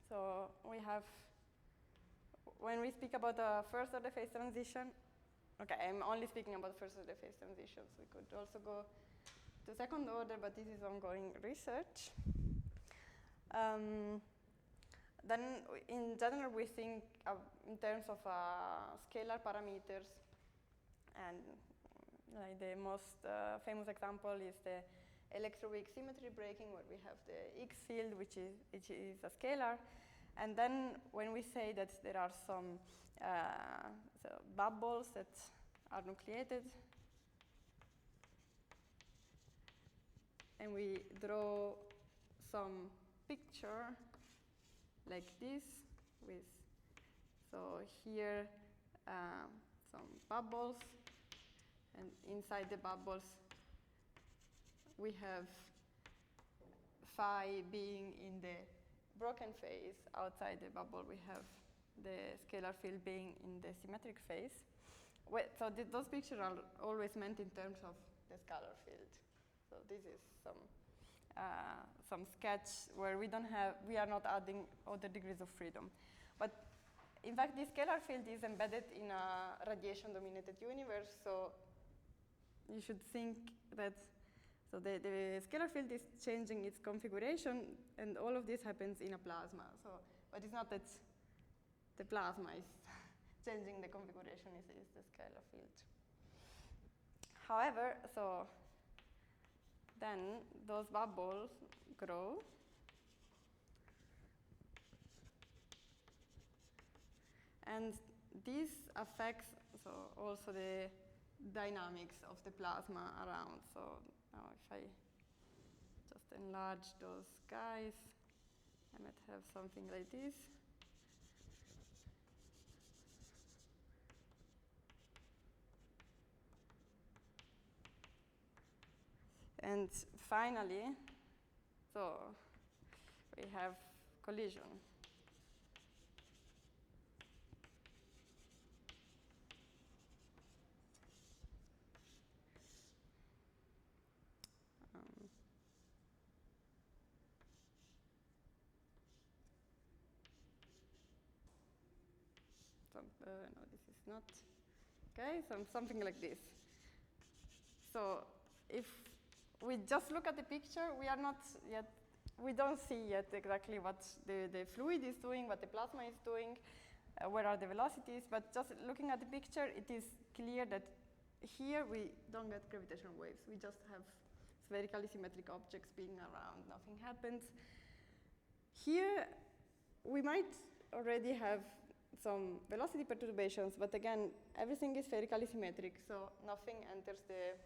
Speaker 1: So we have, when we speak about the first order phase transition, okay, I'm only speaking about first order phase transitions. We could also go to second order, but this is ongoing research. Then in general, we think in terms of scalar parameters, and like the most famous example is the electroweak symmetry breaking, where we have the X field, which is a scalar. And then when we say that there are some bubbles that are nucleated, and we draw some picture like this with, so here some bubbles, and inside the bubbles we have phi being in the broken phase. Outside the bubble we have the scalar field being in the symmetric phase. So those pictures are always meant in terms of the scalar field. So this is some sketch where we are not adding other degrees of freedom. But in fact, this scalar field is embedded in a radiation-dominated universe, so you should think that, so the scalar field is changing its configuration, and all of this happens in a plasma. So, but it's not that the plasma is changing the configuration, is the scalar field. However, so then those bubbles grow, and this affects also the dynamics of the plasma around. So now if I just enlarge those guys, I might have something like this. And finally, so we have collision. No, this is not. Okay, something like this. So if we just look at the picture, we don't see yet exactly what the fluid is doing, what the plasma is doing, where are the velocities, but just looking at the picture, it is clear that here we don't get gravitational waves. We just have spherically symmetric objects being around, nothing happens. Here, we might already have some velocity perturbations, but again, everything is spherically symmetric, so nothing enters the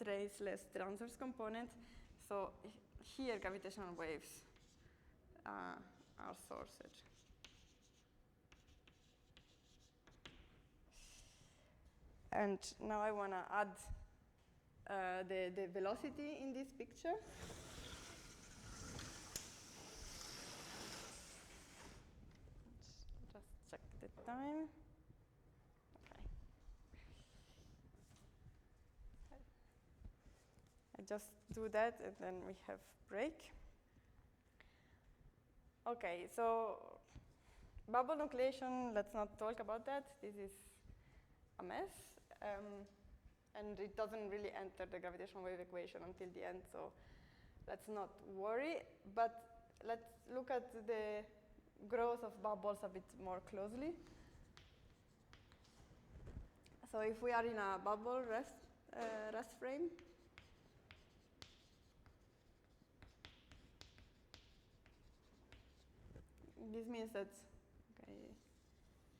Speaker 1: traceless transverse component. So here, gravitational waves are sourced. And now I want to add the velocity in this picture. Just check the time. Okay. I just do that, and then we have break. Okay, so bubble nucleation, let's not talk about that. This is a mess. And it doesn't really enter the gravitational wave equation until the end, so let's not worry. But let's look at the growth of bubbles a bit more closely. So if we are in a bubble rest frame, this means that, okay,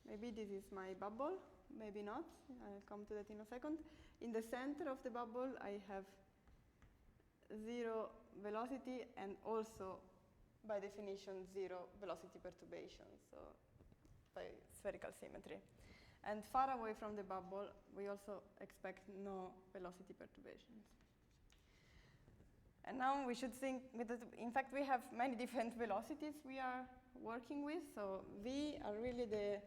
Speaker 1: maybe this is my bubble, maybe not. I'll come to that in a second. In the center of the bubble, I have 0 velocity and also, by definition, 0 velocity perturbation, so by spherical symmetry. And far away from the bubble, we also expect no velocity perturbations. And now we should think, in fact, we have many different velocities we are working with. So V are really the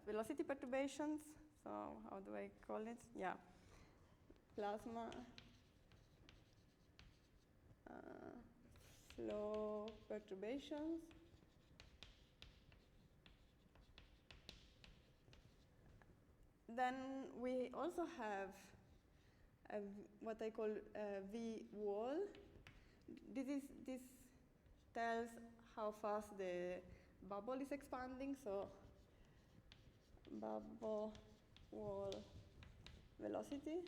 Speaker 1: velocity perturbations. So how do I call it? Yeah, plasma flow perturbations. Then we also have what I call V wall. This tells how fast the bubble is expanding. So bubble wall velocity.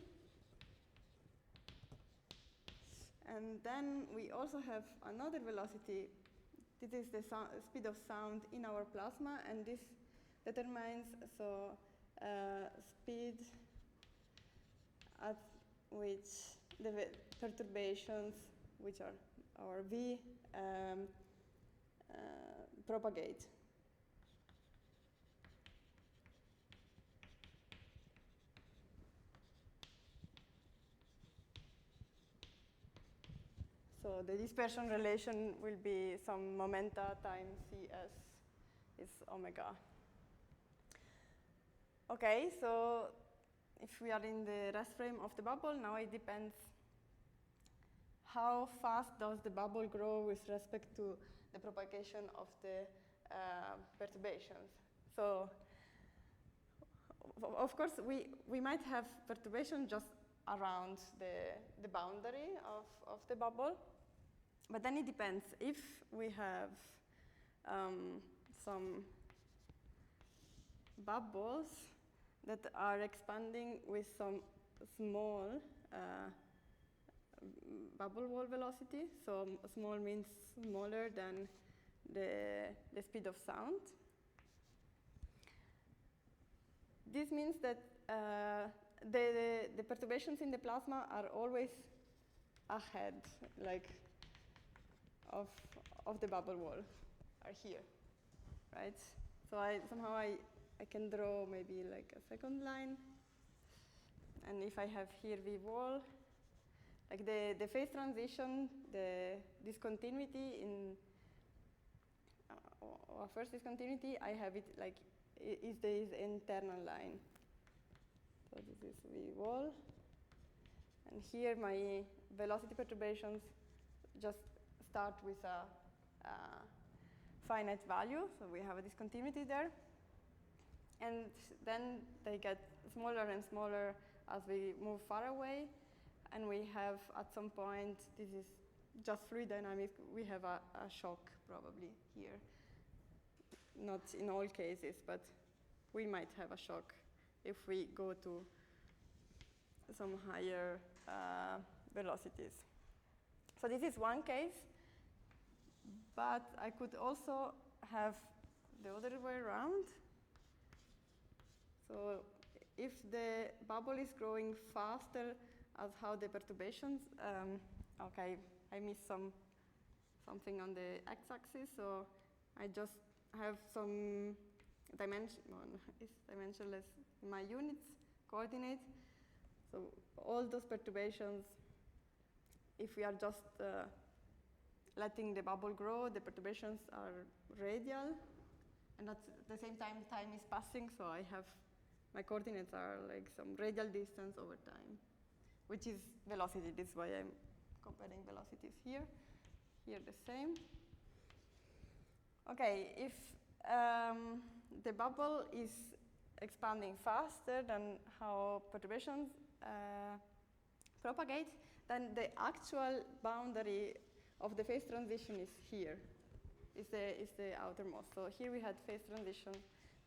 Speaker 1: And then we also have another velocity. This is the speed of sound in our plasma, and this determines speed at which the perturbations, which are our V, propagate. So the dispersion relation will be some momenta times Cs is omega. Okay, so if we are in the rest frame of the bubble, now it depends how fast does the bubble grow with respect to the propagation of the perturbations. So of course, we might have perturbation just around the boundary of the bubble. But then it depends. If we have some bubbles that are expanding with some small bubble wall velocity, so small means smaller than the speed of sound. This means that the perturbations in the plasma are always ahead, like of the bubble wall, are here, right? So somehow I can draw maybe like a second line, and if I have here V wall, like the phase transition, the discontinuity in or first discontinuity, I have it like is this internal line. So this is V wall, and here my velocity perturbations just start with a finite value, so we have a discontinuity there. and then they get smaller and smaller as we move far away, and we have at some point, this is just fluid dynamics, we have a shock probably here. Not in all cases, but we might have a shock if we go to some higher velocities. So this is one case, but I could also have the other way around. So if the bubble is growing faster as how the perturbations, okay, I missed something on the x-axis, so I just have some dimensionless in my units coordinate. So all those perturbations, if we are just letting the bubble grow, the perturbations are radial, and at the same time, time is passing, so I have, my coordinates are like some radial distance over time, which is velocity. This is why I'm comparing velocities here. Here the same. Okay, if the bubble is expanding faster than how perturbations propagate, then the actual boundary of the phase transition is here, is the outermost. So here we had phase transition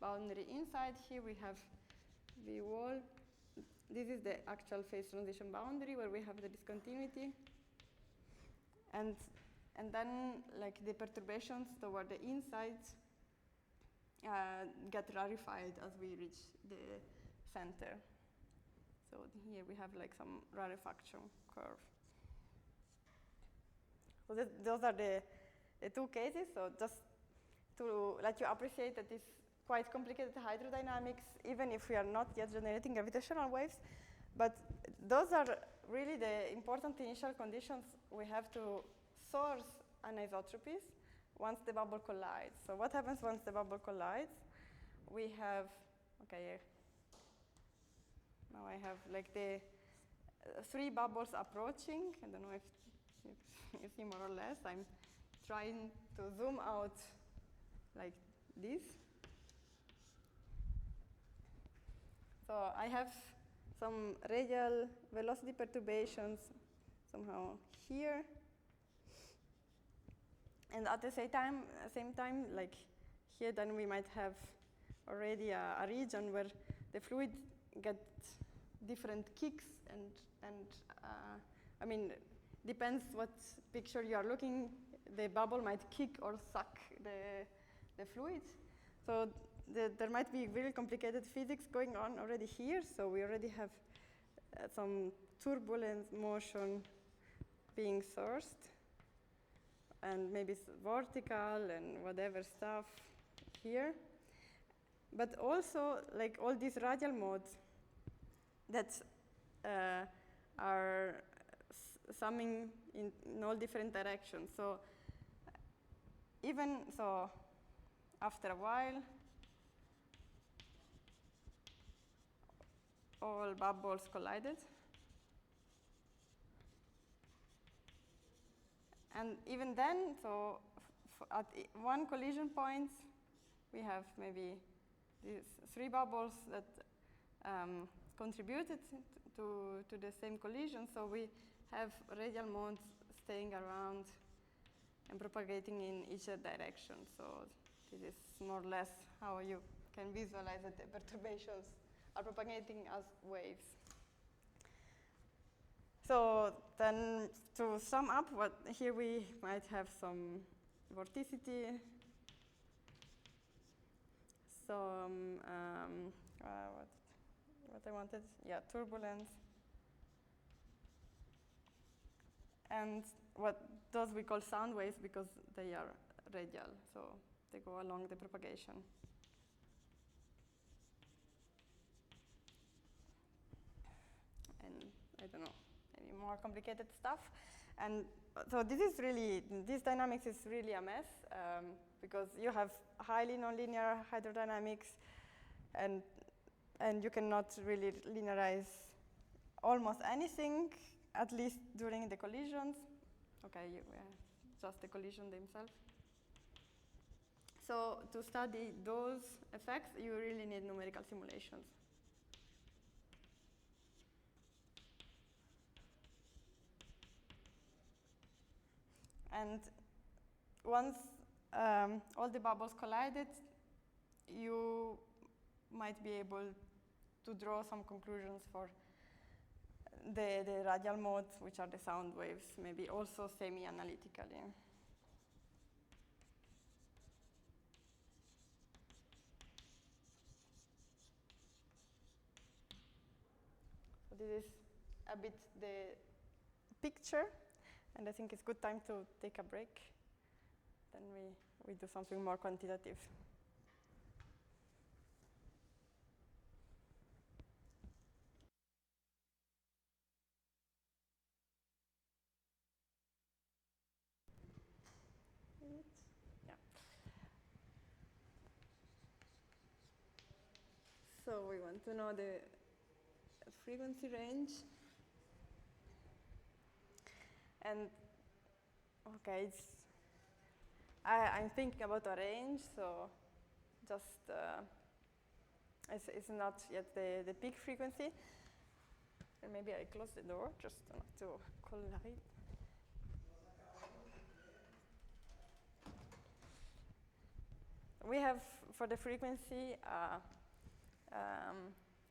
Speaker 1: boundary inside, here we have the wall. This is the actual phase transition boundary where we have the discontinuity. And then like the perturbations toward the inside get rarefied as we reach the center. So here we have like some rarefaction curve. So those are the two cases. So just to let you appreciate that it's quite complicated hydrodynamics, even if we are not yet generating gravitational waves. But those are really the important initial conditions we have to source anisotropies once the bubble collides. So what happens once the bubble collides? We have, okay, now I have like the three bubbles approaching. I don't know if you see more or less. I'm trying to zoom out like this. So I have some radial velocity perturbations somehow here. And at the same time, like here, then we might have already a region where the fluid gets different kicks, and I mean, depends what picture you are looking. The bubble might kick or suck the fluid. So there might be really complicated physics going on already here. So we already have some turbulent motion being sourced, and maybe vertical and whatever stuff here. But also, like all these radial modes that are summing in all different directions. So even so, after a while, all bubbles collided. And even then, so at one collision point, we have maybe these three bubbles that contributed to the same collision. So we have radial modes staying around and propagating in each direction. So this is more or less how you can visualize that the perturbations are propagating as waves. So then to sum up, here we might have some vorticity, some, what I wanted, yeah, turbulence. And what those we call sound waves because they are radial, so they go along the propagation. And I don't know, maybe more complicated stuff. And so this dynamics is really a mess because you have highly nonlinear hydrodynamics, and you cannot really linearize almost anything, at least during the collisions. Okay, just the collision themselves. So to study those effects, you really need numerical simulations. And once all the bubbles collided, you might be able to draw some conclusions for the radial modes, which are the sound waves, maybe also semi-analytically. So this is a bit the picture, and I think it's good time to take a break. Then we do something more quantitative. Yeah. So we want to know the frequency range. And okay, I'm thinking about a range, so just it's not yet the peak frequency. And maybe I close the door just not to collide. We have for the frequency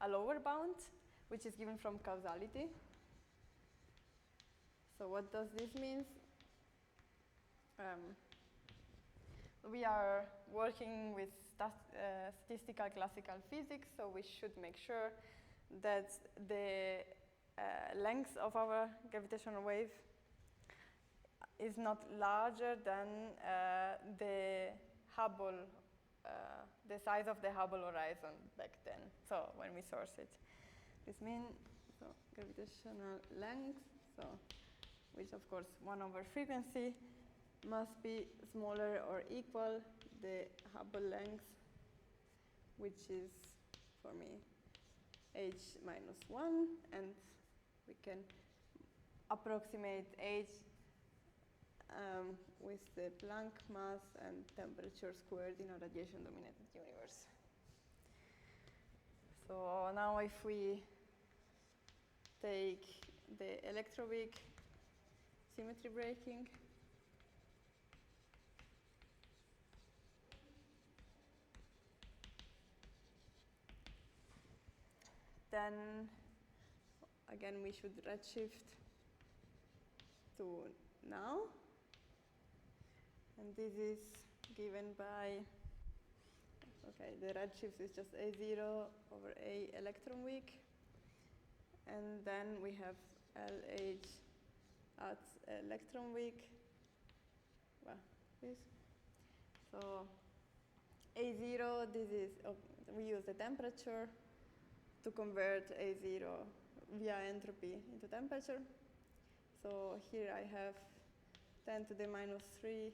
Speaker 1: a lower bound, which is given from causality. So what does this mean? We are working with statistical classical physics, so we should make sure that the length of our gravitational wave is not larger than the Hubble, the size of the Hubble horizon back then. So when we source it, this means gravitational length. So which of course 1/frequency must be smaller or equal the Hubble length, which is for me h minus 1, and we can approximate h with the Planck mass and temperature squared in a radiation-dominated universe. So now if we take the electroweak symmetry breaking, then again we should redshift to now, and this is given by, okay, the redshift is just A0 over A electron weak, and then we have LH at electron weak, well, this. So A0, this is, we use the temperature to convert A0 via entropy into temperature. So here I have 10 to the minus 3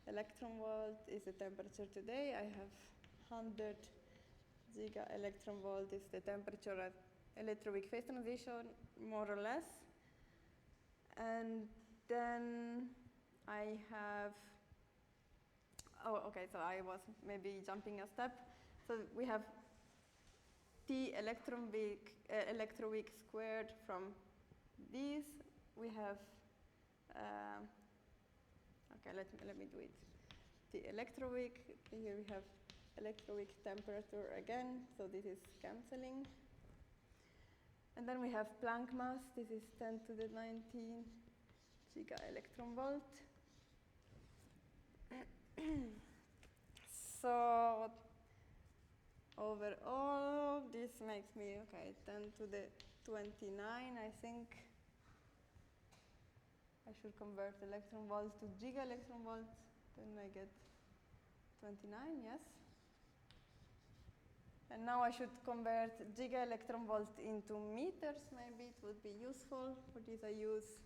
Speaker 1: electron volt is the temperature today. I have 100 giga electron volt is the temperature at electroweak phase transition, more or less. And then I have, oh, okay, so I was maybe jumping a step. So we have T electroweak squared from these. We have, okay, let me do it. The electroweak, here we have electroweak temperature again, so this is cancelling. And then we have Planck mass, this is 10 to the 19 giga electron volt. So overall, this makes me, okay, 10 to the 29, I think. I should convert electron volt to giga electron volt, then I get 29, yes. And now I should convert giga electron volt into meters, maybe it would be useful. For this I use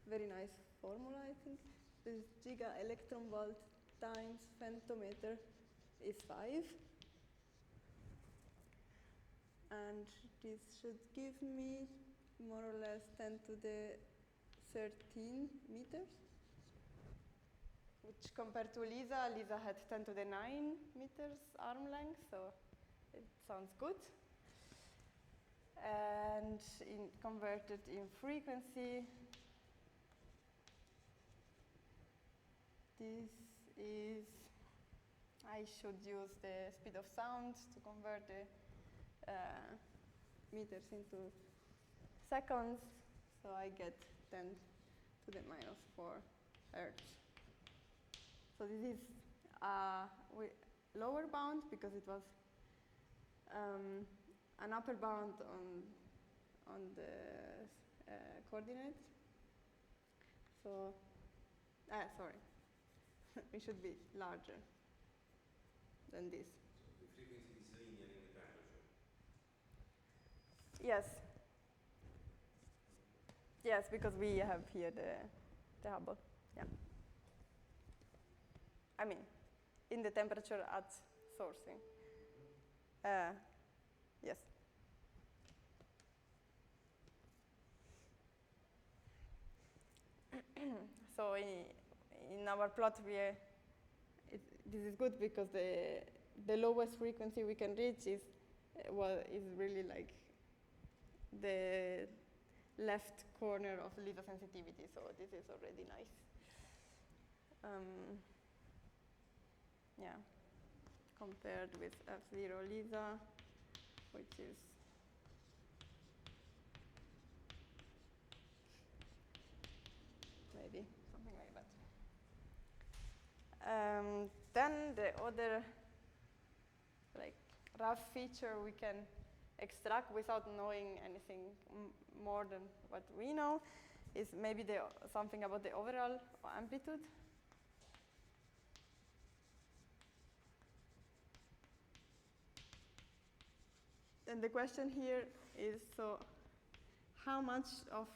Speaker 1: very nice formula, I think. This giga electron volt times femtometer is 5. And this should give me more or less 10 to the 13 meters. which compared to Lisa had 10 to the 9 meters arm length, so it sounds good. And converted in frequency, this is, I should use the speed of sound to convert the meters into seconds, so I get 10 to the minus 4 hertz. So this is lower bound because it was an upper bound on the coordinates. So, sorry, it should be larger than this.
Speaker 2: So the frequency is linear in the temperature?
Speaker 1: Yes. Yes, because we have here the Hubble. Yeah. I mean, in the temperature at sourcing. Yes. So in our plot, this is good because the lowest frequency we can reach is really like the left corner of Lisa sensitivity. So this is already nice. Yeah, compared with F0 Lisa, which is maybe something like that. Then the other like rough feature we can extract without knowing anything more than what we know is maybe something about the overall amplitude. And the question here is, so how much of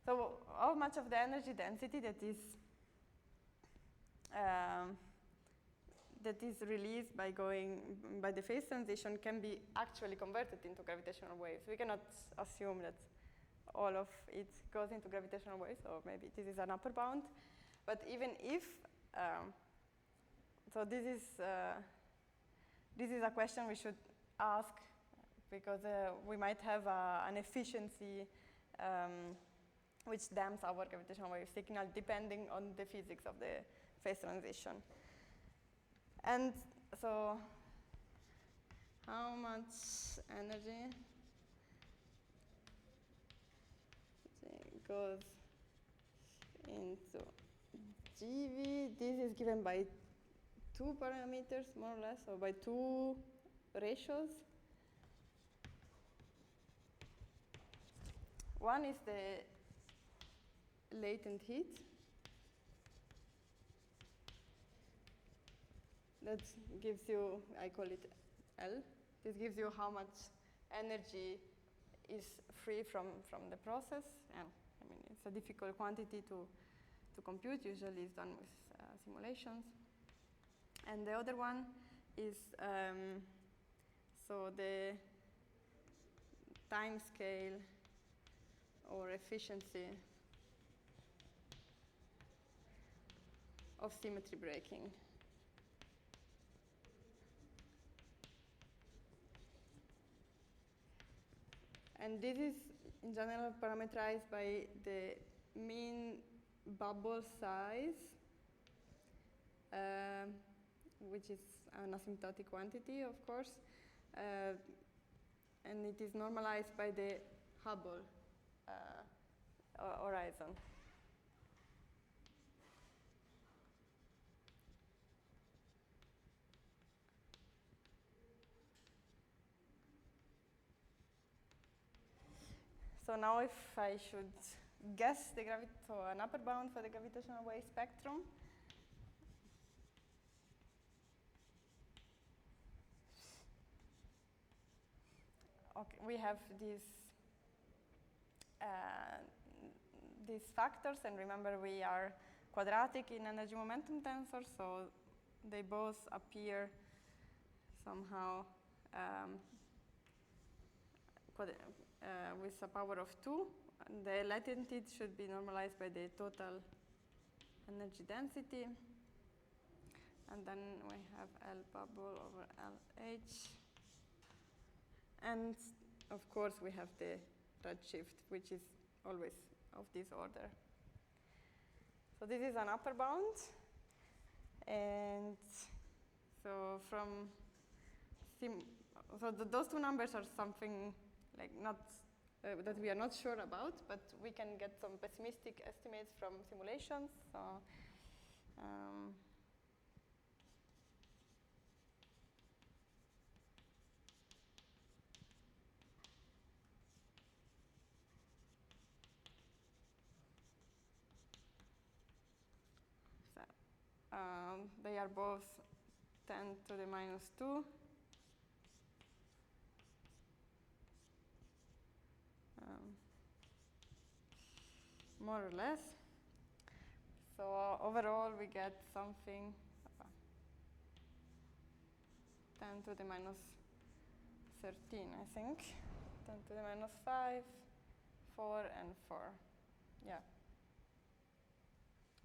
Speaker 1: the energy density that is released by the phase transition can be actually converted into gravitational waves? We cannot assume that all of it goes into gravitational waves, or maybe this is an upper bound. But even if, so this is a question we should ask, because we might have an efficiency which damps our gravitational wave signal depending on the physics of the phase transition. And so how much energy goes into GV? This is given by 2 parameters, more or less, or by 2 ratios. One is the latent heat. That gives you, I call it L. This gives you how much energy is free from the process. And I mean, it's a difficult quantity to compute. Usually it's done with simulations. And the other one is so the time scale or efficiency of symmetry breaking. And this is in general parameterized by the mean bubble size, which is an asymptotic quantity, of course, and it is normalized by the Hubble horizon. So now if I should guess so an upper bound for the gravitational wave spectrum, okay, we have these factors, and remember we are quadratic in energy momentum tensors, so they both appear somehow with a power of 2. The latent heat should be normalized by the total energy density. And then we have L bubble over LH. And of course, we have the redshift, which is always of this order. So this is an upper bound. And so those two numbers are something like not that we are not sure about, but we can get some pessimistic estimates from simulations. So they are both 10 to the minus 2. More or less. So overall, we get something 10 to the minus 13, I think. 10 to the minus 5, 4, and 4. Yeah.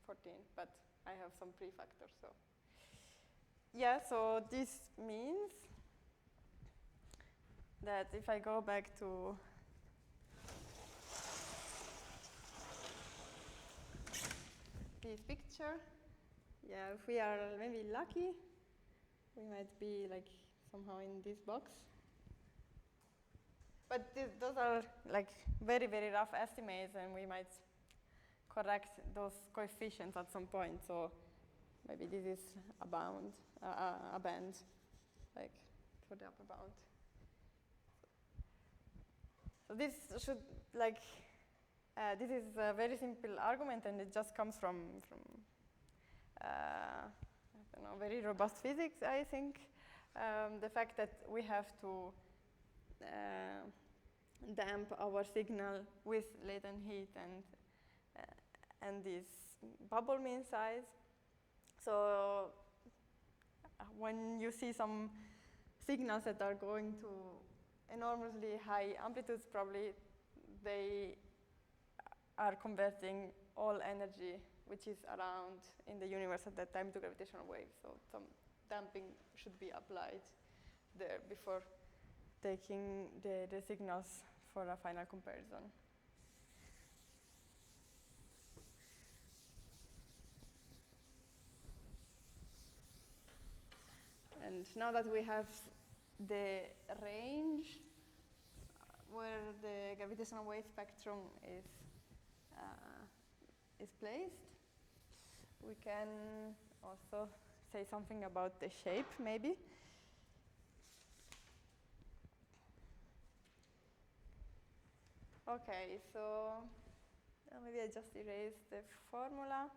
Speaker 1: 14, but I have some prefactors, so. Yeah, so this means that if I go back to this picture, yeah, if we are maybe lucky, we might be like somehow in this box. But those are like very, very rough estimates, and we might correct those coefficients at some point. So maybe this is a bound, a band, like for the upper bound. So this should like. This is a very simple argument, and it just comes from I don't know, very robust physics, I think. The fact that we have to damp our signal with latent heat and this bubble mean size. So when you see some signals that are going to enormously high amplitudes, probably they are converting all energy which is around in the universe at that time to gravitational waves. So some damping should be applied there before taking the signals for a final comparison. And now that we have the range where the gravitational wave spectrum is placed, we can also say something about the shape, maybe. Okay, so maybe I just erase the formula.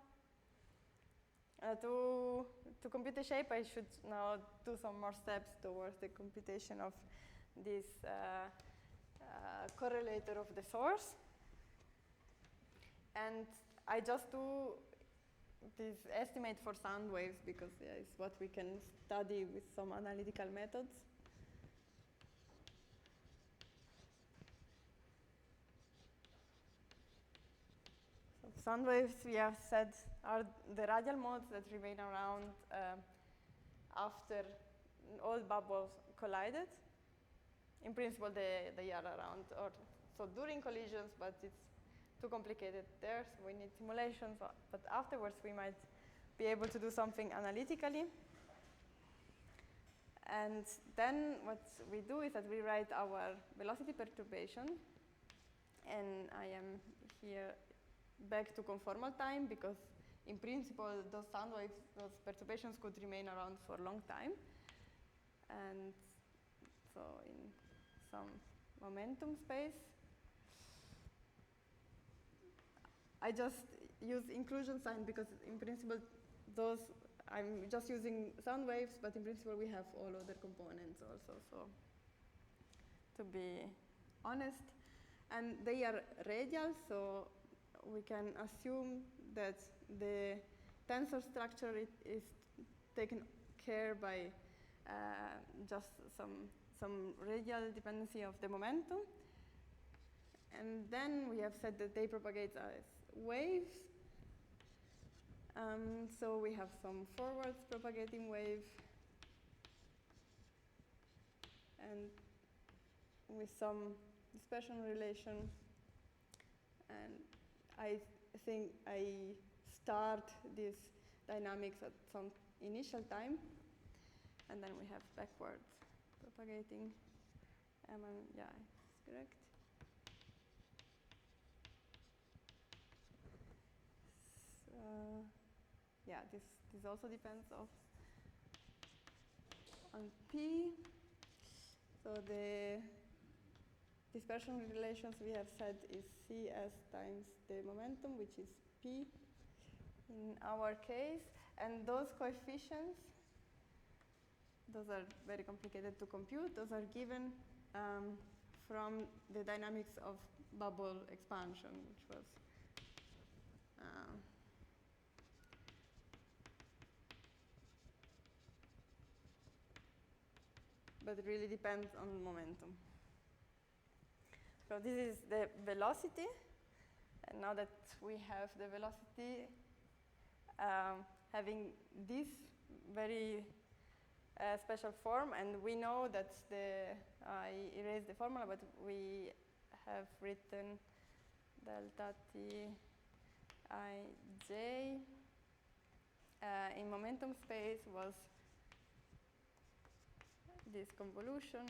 Speaker 1: To compute the shape, I should now do some more steps towards the computation of this correlator of the source. And I just do this estimate for sound waves because it's what we can study with some analytical methods. So sound waves, we have said, are the radial modes that remain around after all bubbles collided. In principle, they are around, or so during collisions, but it's too complicated there, so we need simulations. But afterwards, we might be able to do something analytically. And then what we do is that we write our velocity perturbation. And I am here back to conformal time because in principle, those sound waves, those perturbations could remain around for a long time. And so in some momentum space, I just use inclusion sign because in principle, I'm just using sound waves, but in principle, we have all other components also, so to be honest. And they are radial, so we can assume that the tensor structure is taken care by just some radial dependency of the momentum. And then we have said that they propagate as waves. So we have some forwards propagating wave, and with some dispersion relation, and I think I start this dynamics at some initial time, and then we have backwards propagating, yeah, it's correct. So, yeah, this also depends on P. So the dispersion relations we have said is Cs times the momentum, which is P in our case. And those coefficients, those are very complicated to compute. Those are given from the dynamics of bubble expansion, which was but it really depends on momentum. So this is the velocity, and now that we have the velocity, having this very special form, and we know that I erased the formula, but we have written delta t I j in momentum space was this convolution.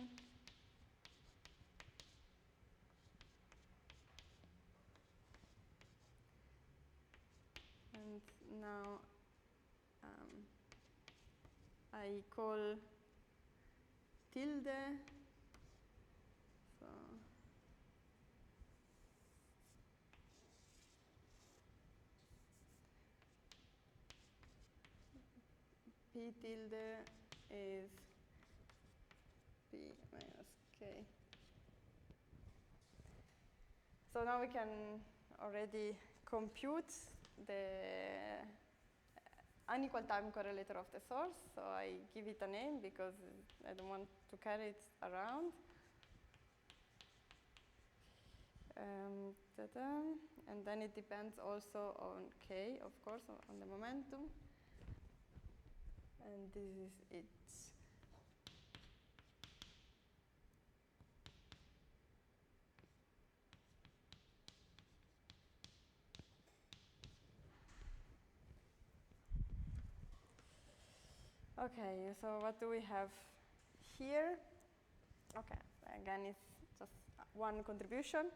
Speaker 1: And now I call tilde, so P tilde is P minus K. So now we can already compute the unequal time correlator of the source. So I give it a name because I don't want to carry it around. And then it depends also on K, of course, on the momentum. And this is it. Okay, so what do we have here? Okay, again, it's just one contribution.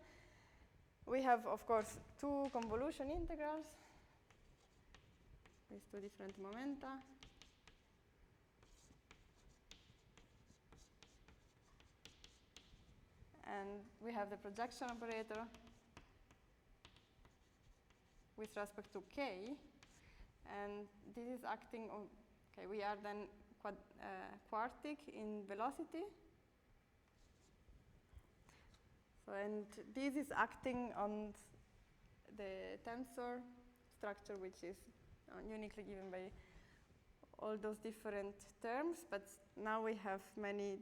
Speaker 1: We have, of course, two convolution integrals with two different momenta. And we have the projection operator with respect to K. And this is acting on, okay, we are then quartic in velocity. So, and this is acting on the tensor structure, which is uniquely given by all those different terms. But now we have many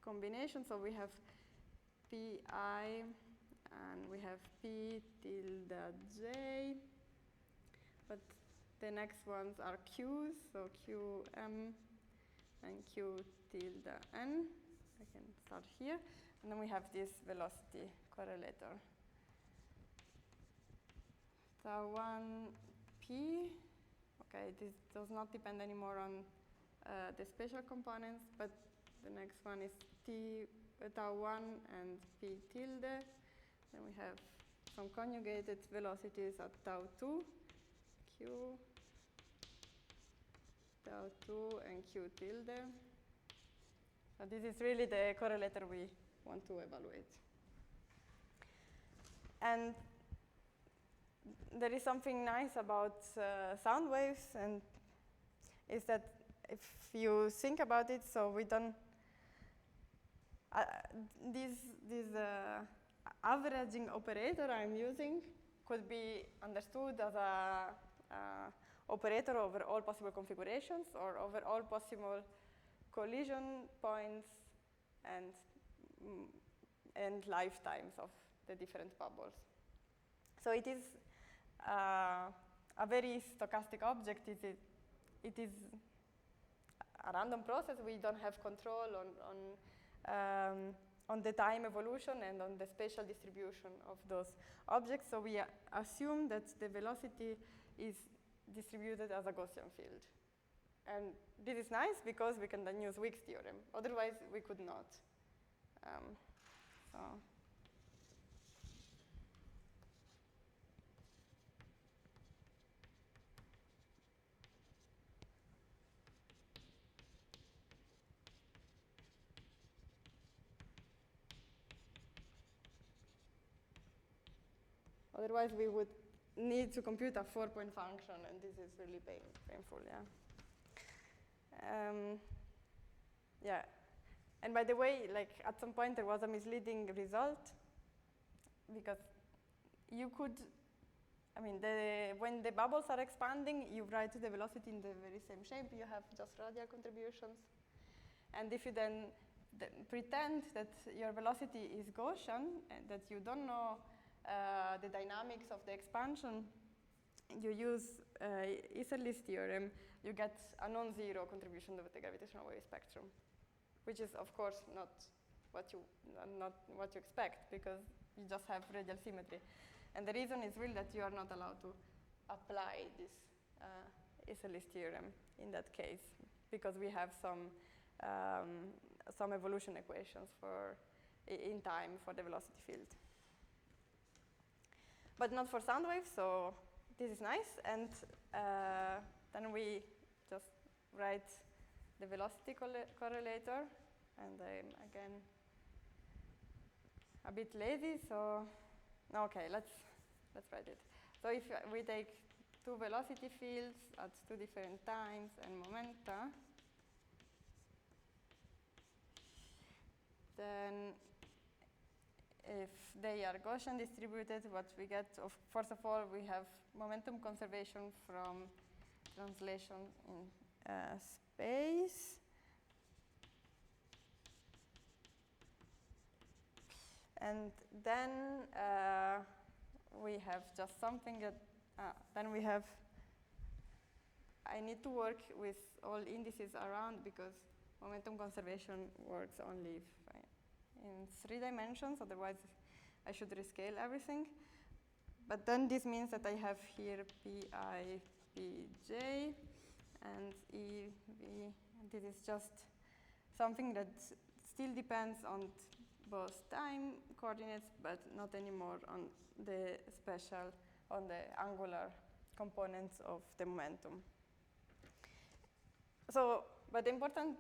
Speaker 1: combinations. So we have Pi, and we have P tilde J. But the next ones are Q's, so Qm and Q tilde N. I can start here. And then we have this velocity correlator. Tau 1 P. Okay, this does not depend anymore on the spatial components, but the next one is tau 1 and P tilde. Then we have some conjugated velocities at tau 2, Q, tau 2, and Q tilde. So this is really the correlator we want to evaluate. And there is something nice about sound waves, and is that if you think about it, so we don't, this averaging operator I'm using could be understood as a operator over all possible configurations or over all possible collision points and lifetimes of the different bubbles. So it is a a very stochastic object, it is a random process. We don't have control on the time evolution and on the spatial distribution of those objects. So we assume that the velocity is distributed as a Gaussian field. And this is nice because we can then use Wick's theorem. Otherwise, we could not. Otherwise, we would need to compute a 4-point function, and this is really painful, yeah. Yeah, and by the way, like at some point there was a misleading result because you could, I mean, when the bubbles are expanding, you write the velocity in the very same shape. You have just radial contributions, and if you then pretend that your velocity is Gaussian and that you don't know the dynamics of the expansion, you use Isserlis theorem, you get a non-zero contribution of the gravitational wave spectrum, which is of course not what you expect because you just have radial symmetry. And the reason is really that you are not allowed to apply this Isserlis theorem in that case because we have some evolution equations in time for the velocity field. But not for sound waves, so this is nice. And then we just write the velocity correlator. And I'm, again, a bit lazy, so okay, let's write it. So if we take two velocity fields at two different times and momenta, then if they are Gaussian distributed, what we get, first of all, we have momentum conservation from translation in space. And then we have just something that, then we have, I need to work with all indices around because momentum conservation works only if in 3 dimensions, otherwise I should rescale everything. But then this means that I have here Pi, Pj, and EV. And this is just something that still depends on both time coordinates, but not anymore on the on the angular components of the momentum. So, but the important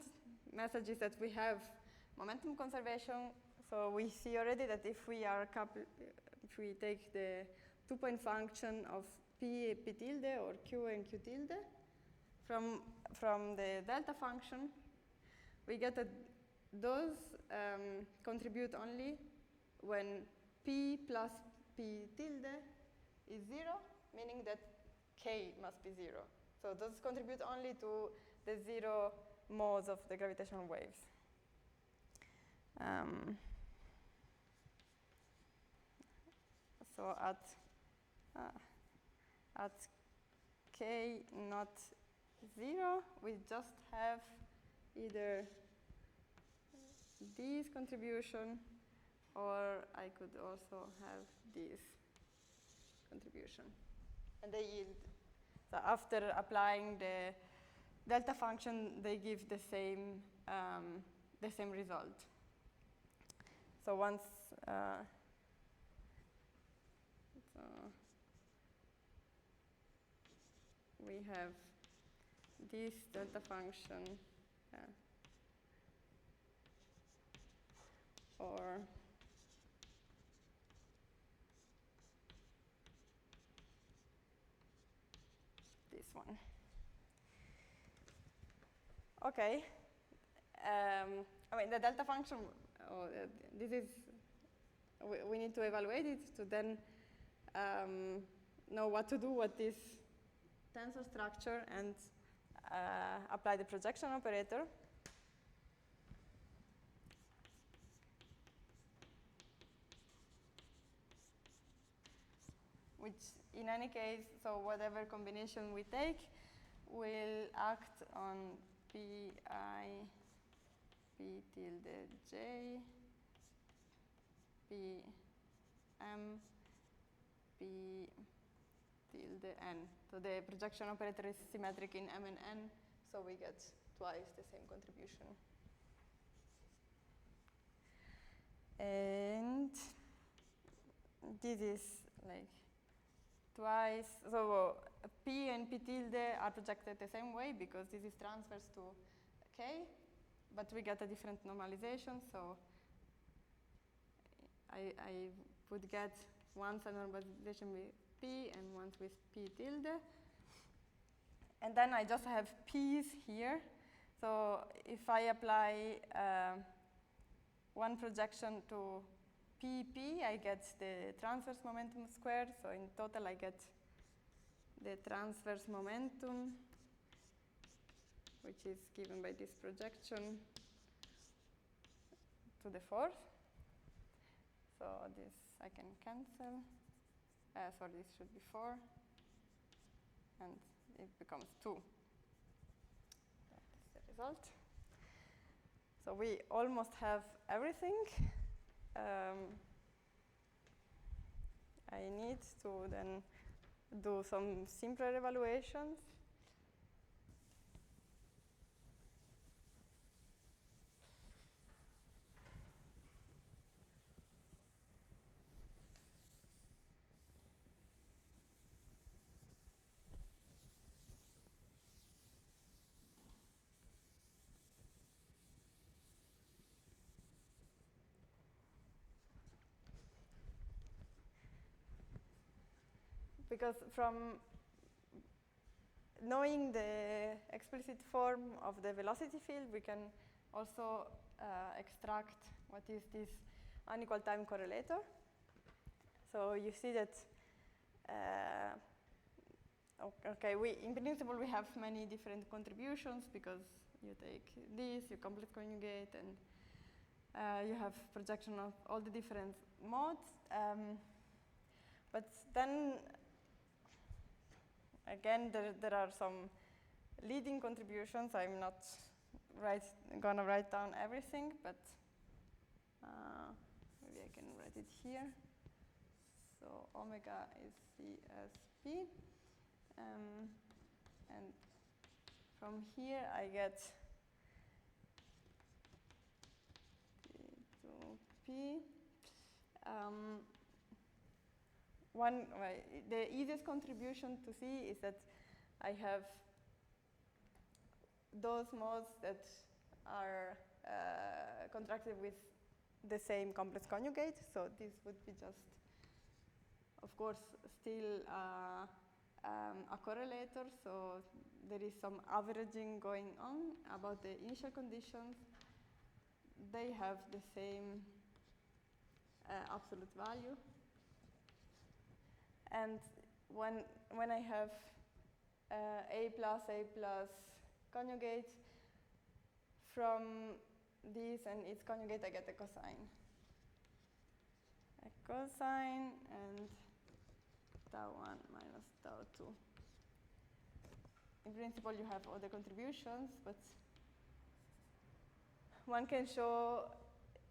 Speaker 1: message is that we have momentum conservation. So we see already that if we take the 2-point function of P tilde or Q and Q tilde from the delta function, we get that those contribute only when P plus P tilde is 0, meaning that K must be 0. So those contribute only to the 0 modes of the gravitational waves. So at K not 0, we just have either this contribution, or I could also have this contribution. And they yield, so after applying the delta function, they give the same result. So once, so we have this delta function, or this one. Okay. I mean, the delta function, this is, we need to evaluate it to then know what to do with this tensor structure and apply the projection operator. Which in any case, so whatever combination we take will act on Pi, P tilde J, P M, P tilde N. So the projection operator is symmetric in M and N, so we get twice the same contribution. And this is like twice, so P and P tilde are projected the same way because this is transverse to K, but we get a different normalization, so I would get once a normalization with P and once with P tilde. And then I just have P's here. So if I apply one projection to PP, I get the transverse momentum squared. So in total, I get the transverse momentum, which is given by this projection to the fourth. So this I can cancel. So this should be 4. And it becomes 2. That's the result. So we almost have everything. I need to then do some simpler evaluations. Because from knowing the explicit form of the velocity field, we can also extract what is this unequal time correlator. So you see that, okay, in principle we have many different contributions because you take this, you complex conjugate, and you have projection of all the different modes. But then, again, there are some leading contributions. I'm not gonna write down everything, but maybe I can write it here. So omega is CSP, and from here I get P2P. The easiest contribution to see is that I have those modes that are contracted with the same complex conjugate. So this would be just, of course, still a correlator. So there is some averaging going on about the initial conditions. They have the same absolute value. And when I have A plus conjugate, from this and its conjugate, I get a cosine. A cosine and tau1 minus tau2. In principle, you have other contributions, but one can show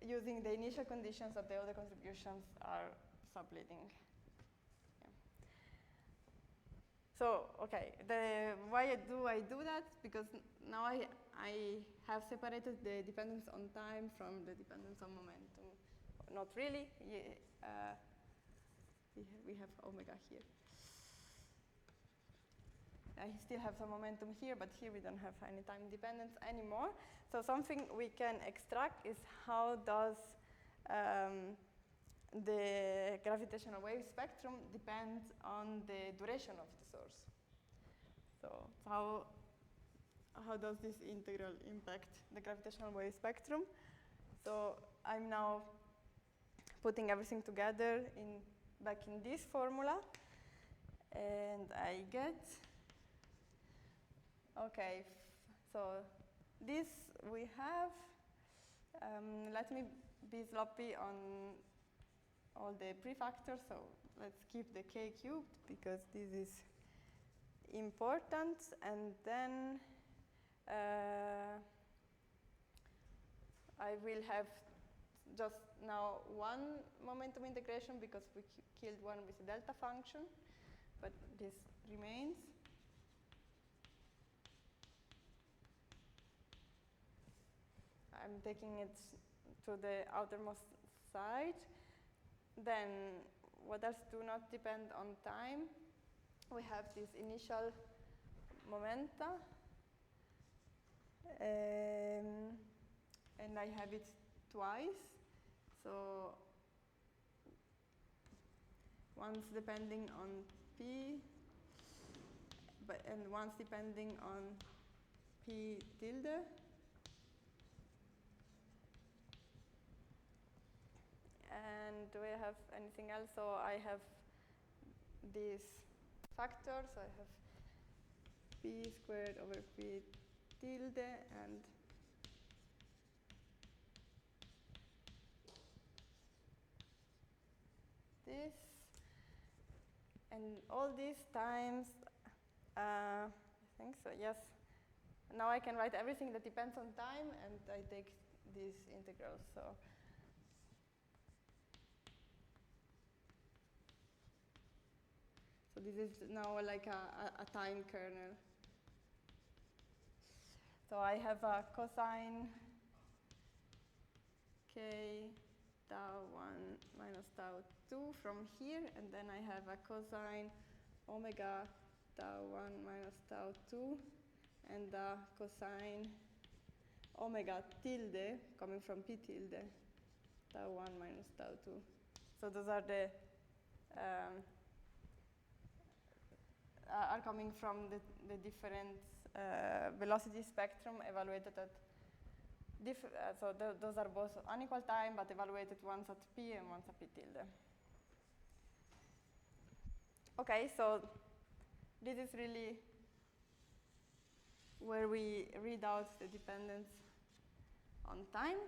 Speaker 1: using the initial conditions that the other contributions are subleading. So, okay, why do I do that? Because now I have separated the dependence on time from the dependence on momentum. Not really. We have omega here. I still have some momentum here, but here we don't have any time dependence anymore. So something we can extract is how does the gravitational wave spectrum depend on the duration of the source. So how does this integral impact the gravitational wave spectrum? So I'm now putting everything together back in this formula, and I get, okay, so this we have, let me be sloppy on all the prefactors. So let's keep the k cubed because this is important, and then I will have just now one momentum integration because we killed one with a delta function, but this remains. I'm taking it to the outermost side. Then what else do not depend on time? We have this initial momenta, and I have it twice. So once depending on p, and once depending on p tilde. And do I have anything else? So I have this factor, so I have p squared over p tilde, and this, and all these times, I think so, yes. Now I can write everything that depends on time, and I take these integrals. So this is now like a time kernel. So I have a cosine k tau 1 minus tau 2 from here, and then I have a cosine omega tau 1 minus tau 2, and a cosine omega tilde coming from p tilde tau 1 minus tau 2. So those are the are coming from the different velocity spectrum evaluated at so those are both unequal time, but evaluated once at p and once at p tilde. Okay, so this is really where we read out the dependence on time.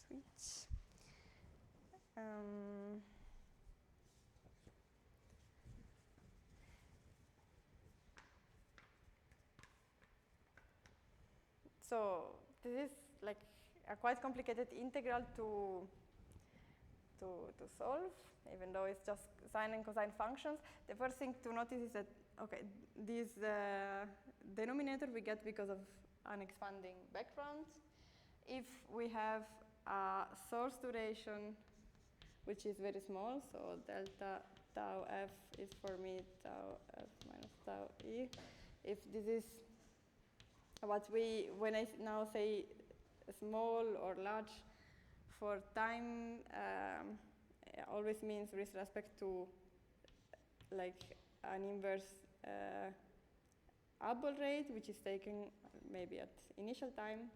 Speaker 1: Switch. So this is like a quite complicated integral to solve, even though it's just sine and cosine functions. The first thing to notice is that, okay, this denominator we get because of an expanding background. If we have a source duration which is very small, so delta tau f is for me tau f minus tau e. If this is what when I now say small or large for time, always means with respect to like an inverse Abel rate, which is taken maybe at initial time.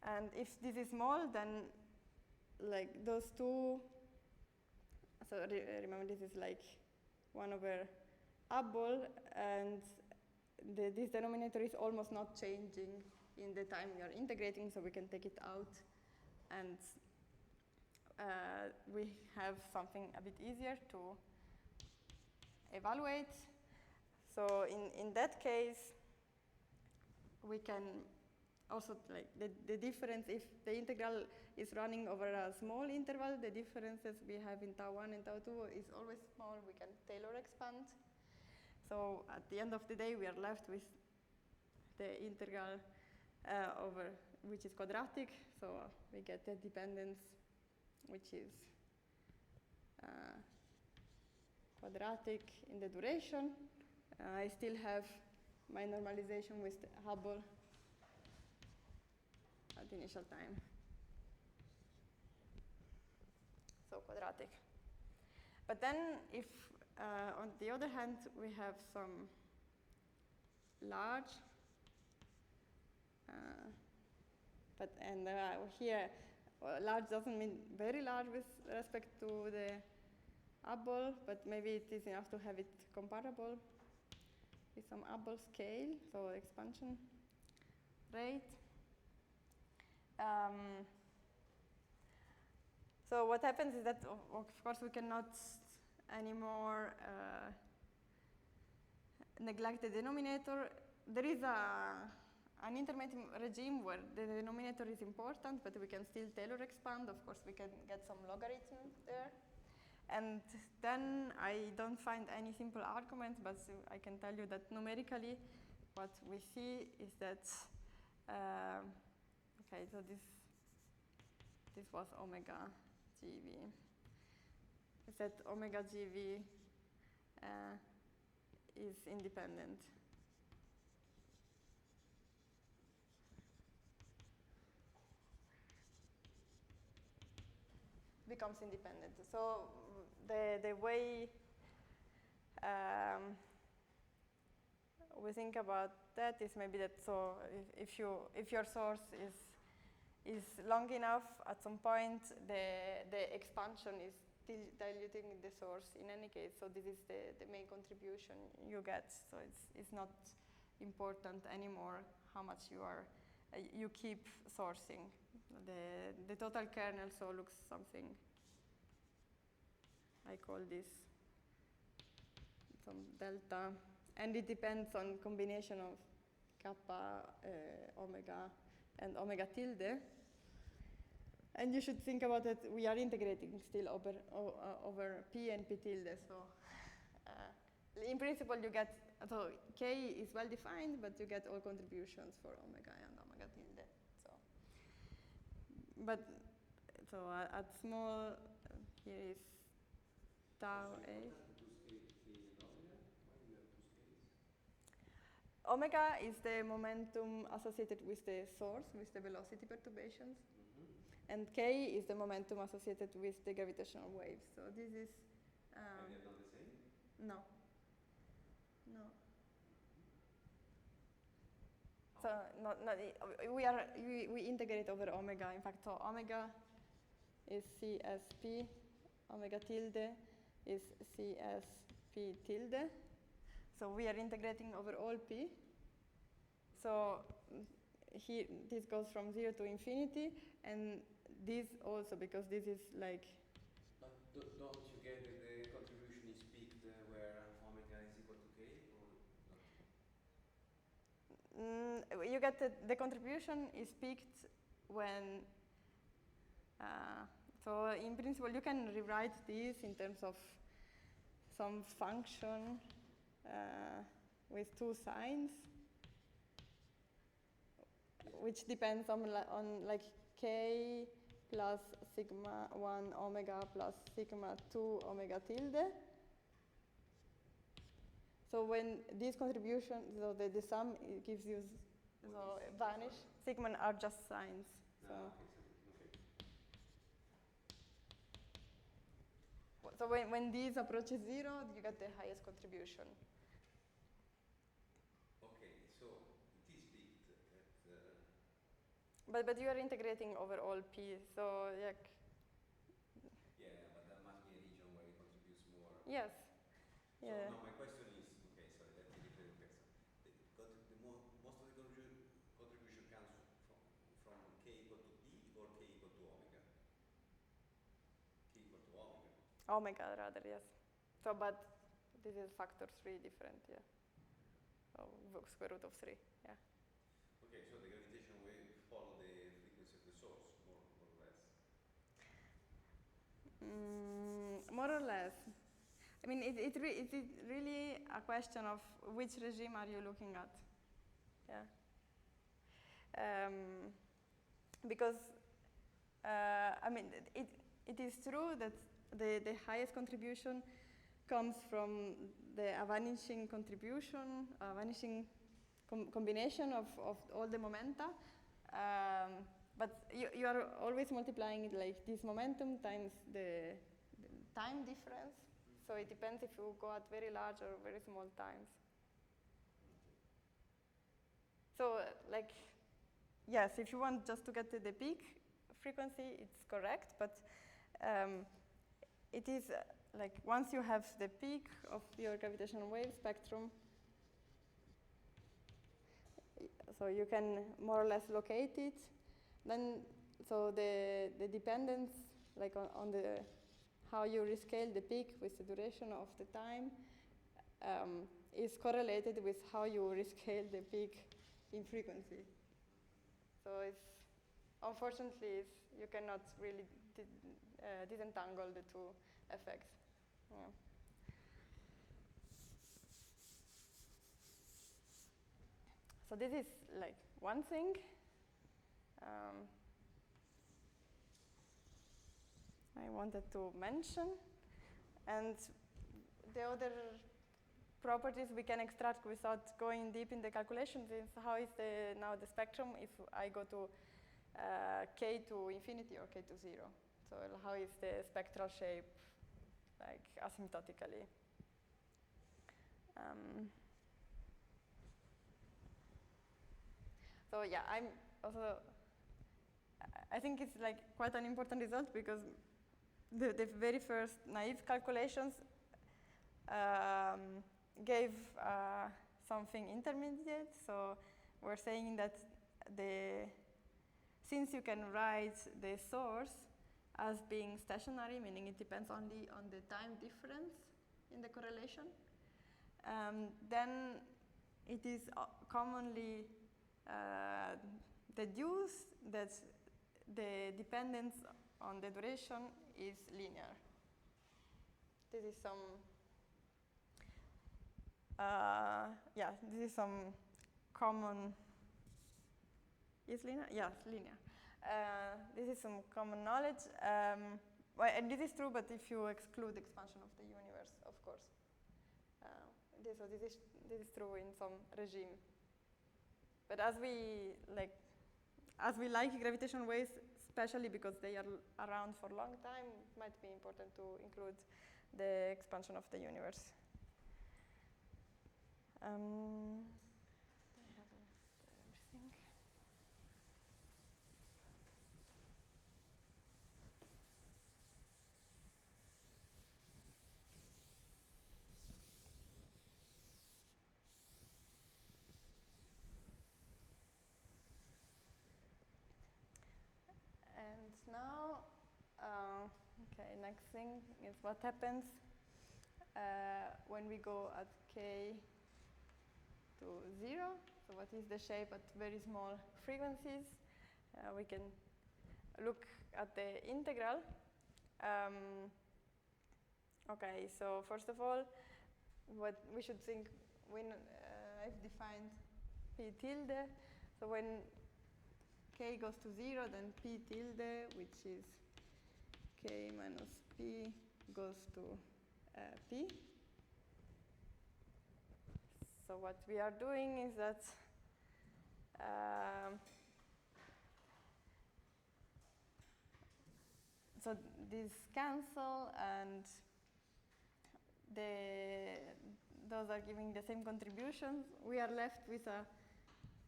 Speaker 1: And if this is small, then like those two, so remember this is like 1 over Abel, and this denominator is almost not changing in the time we are integrating, so we can take it out, and we have something a bit easier to evaluate. So in that case, we can also, like the difference, if the integral is running over a small interval, the differences we have in tau 1 and tau 2 is always small. We can Taylor expand. So at the end of the day, we are left with the integral over, which is quadratic. So we get the dependence, which is quadratic in the duration. I still have my normalization with Hubble at the initial time. So quadratic. But then if, on the other hand, we have some large, here, large doesn't mean very large with respect to the Hubble, but maybe it is enough to have it comparable. with some Hubble scale, so expansion rate. So what happens is that, of course, we cannot anymore neglect the denominator. There is an intermediate regime where the denominator is important, but we can still Taylor expand. Of course, we can get some logarithm there. And then I don't find any simple arguments, but I can tell you that numerically, what we see is that, okay, so this was omega GV. Is that omega GV is independent. Becomes independent. So the way we think about that is maybe that, so if your source is long enough, at some point the expansion is still diluting the source in any case. So this is the main contribution you get. So it's not important anymore how much you keep sourcing. The total kernel so looks something, I call this some delta, and it depends on combination of kappa, omega, and omega tilde. And you should think about it, we are integrating still over p and p tilde. So in principle you get, so k is well defined, but you get all contributions for omega and omega tilde. But so at small, here is tau A. Omega is the momentum associated with the source, with the velocity perturbations. And k is the momentum associated with the gravitational waves. So this is.
Speaker 2: And they're not the same?
Speaker 1: No. No. So we integrate over omega. In fact, so omega is CSP, omega tilde is CSP tilde. So we are integrating over all p. So here this goes from 0 to infinity, and this also, because this is like.
Speaker 2: But don't you get that the contribution is peaked where omega is equal to k, or not?
Speaker 1: You get the contribution is peaked when, so in principle you can rewrite this in terms of some function with two signs, which depends on like k plus sigma 1 omega plus sigma 2 omega tilde. So when these contributions, so the sum it gives you, so vanish. Sigma are just signs. So. So when these approaches 0, you get the highest contribution.
Speaker 2: Okay, so it is peaked at.
Speaker 1: But you are integrating over all p, so yeah.
Speaker 2: Yeah, but there must be a region where it contributes more.
Speaker 1: Yes.
Speaker 2: So
Speaker 1: Yeah.
Speaker 2: no, my question is, okay, sorry, let me repeat the question. Most of the contribution comes from k equal to p or k equal to omega? K equal to omega.
Speaker 1: Omega rather, yes. So, but this is factor 3 different, yeah. So square root of 3, yeah.
Speaker 2: Okay, so the gravitational wave follow the frequency of the source, more or less.
Speaker 1: More or less. I mean, it is really a question of which regime are you looking at, yeah. Because I mean, it is true that the highest contribution comes from the vanishing contribution, vanishing combination of all the momenta. But you are always multiplying it like this momentum times the time difference. So it depends if you go at very large or very small times. So like, yes, if you want just to get to the peak frequency, it's correct. But it is like once you have the peak of your gravitational wave spectrum, so you can more or less locate it. Then, so the dependence, like on the how you rescale the peak with the duration of the time, is correlated with how you rescale the peak in frequency. So it's unfortunately you cannot really disentangle the two effects. Yeah. So this is like one thing. I wanted to mention, and the other properties we can extract without going deep in the calculations is how is now the spectrum if I go to k to infinity or k to 0. So how is the spectral shape like asymptotically? So yeah, I think it's like quite an important result because the very first naive calculations gave something intermediate. So we're saying that since you can write the source as being stationary, meaning it depends only on the time difference in the correlation, then it is commonly deduced that the dependence on the duration is linear. This is some, this is some common, is linear? Yes, linear. This is some common knowledge. Well, and this is true, but if you exclude the expansion of the universe, of course. So this is true in some regime. But as we like gravitational waves, especially because they are around for a long time, it might be important to include the expansion of the universe. I have everything. And now, next thing is what happens when we go at k to 0. So what is the shape at very small frequencies? We can look at the integral. So first of all, what we should think when I've defined p tilde. So when k goes to 0, then p tilde, which is k minus p, goes to p. So what we are doing is that so these cancel, and those are giving the same contributions. We are left with a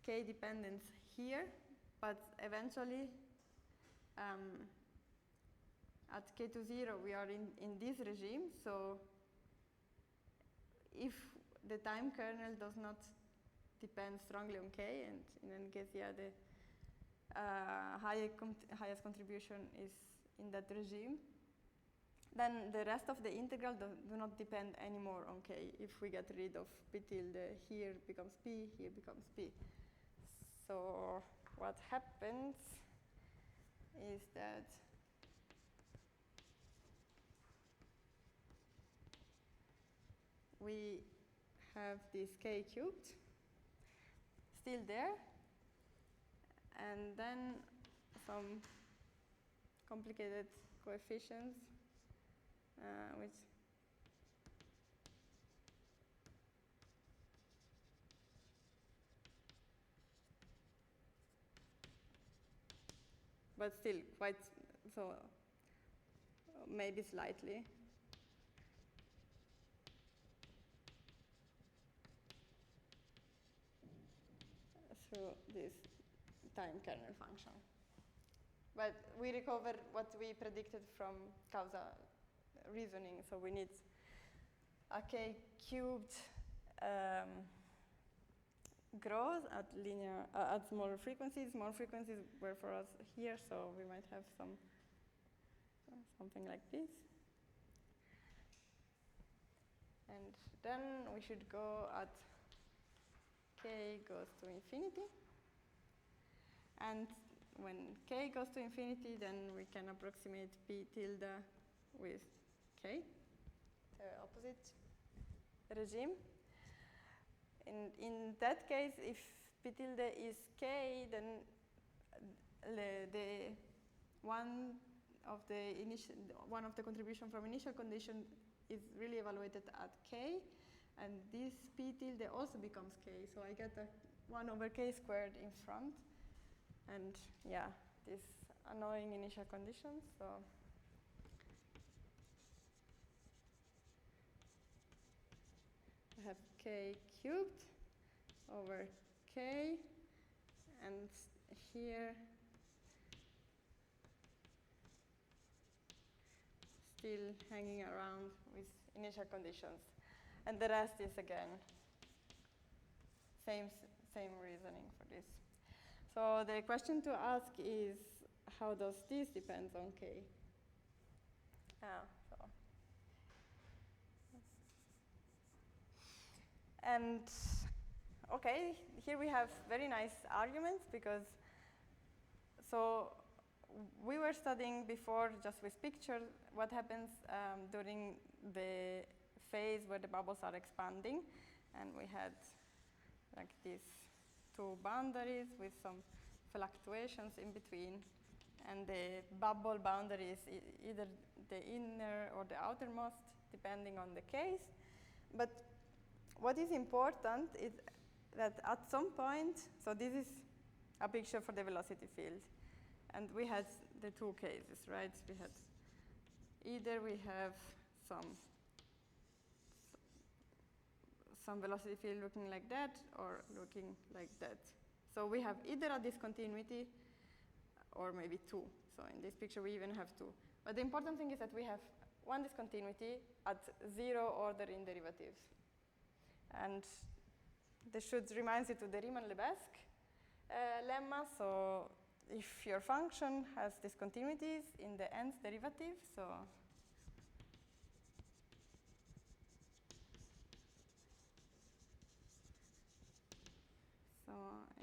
Speaker 1: k dependence here, but eventually at k to 0 we are in this regime. So if the time kernel does not depend strongly on k, and in any case, yeah, the highest contribution is in that regime, then the rest of the integral do not depend anymore on k. If we get rid of p tilde, here becomes p, here becomes p. So what happens is that we have this k cubed still there, and then some complicated coefficients, which but still quite, so maybe slightly. Through this time kernel function. But we recover what we predicted from causal reasoning, so we need a k cubed grows at linear, at smaller frequencies. Small frequencies were for us here, so we might have something like this. And then we should go at k goes to infinity. And when k goes to infinity, then we can approximate p tilde with k, the opposite regime. In that case, if p tilde is k, then one of the contribution from initial condition is really evaluated at k, and this p tilde also becomes k, so I get a 1 over k squared in front, and yeah, this annoying initial conditions. So I have k cubed over k, and here still hanging around with initial conditions. And the rest is again same reasoning for this. So the question to ask is, how does this depend on k? And okay, here we have very nice arguments, because so we were studying before just with pictures what happens during the phase where the bubbles are expanding, and we had like these two boundaries with some fluctuations in between, and the bubble boundary is either the inner or the outermost depending on the case. But what is important is that at some point, so this is a picture for the velocity field, and we had the two cases, right? We had either we have some velocity field looking like that or looking like that. So we have either a discontinuity or maybe two. So in this picture we even have two. But the important thing is that we have one discontinuity at 0 order in derivatives. And this should remind you to the Riemann-Lebesgue lemma. So if your function has discontinuities in the nth derivative, so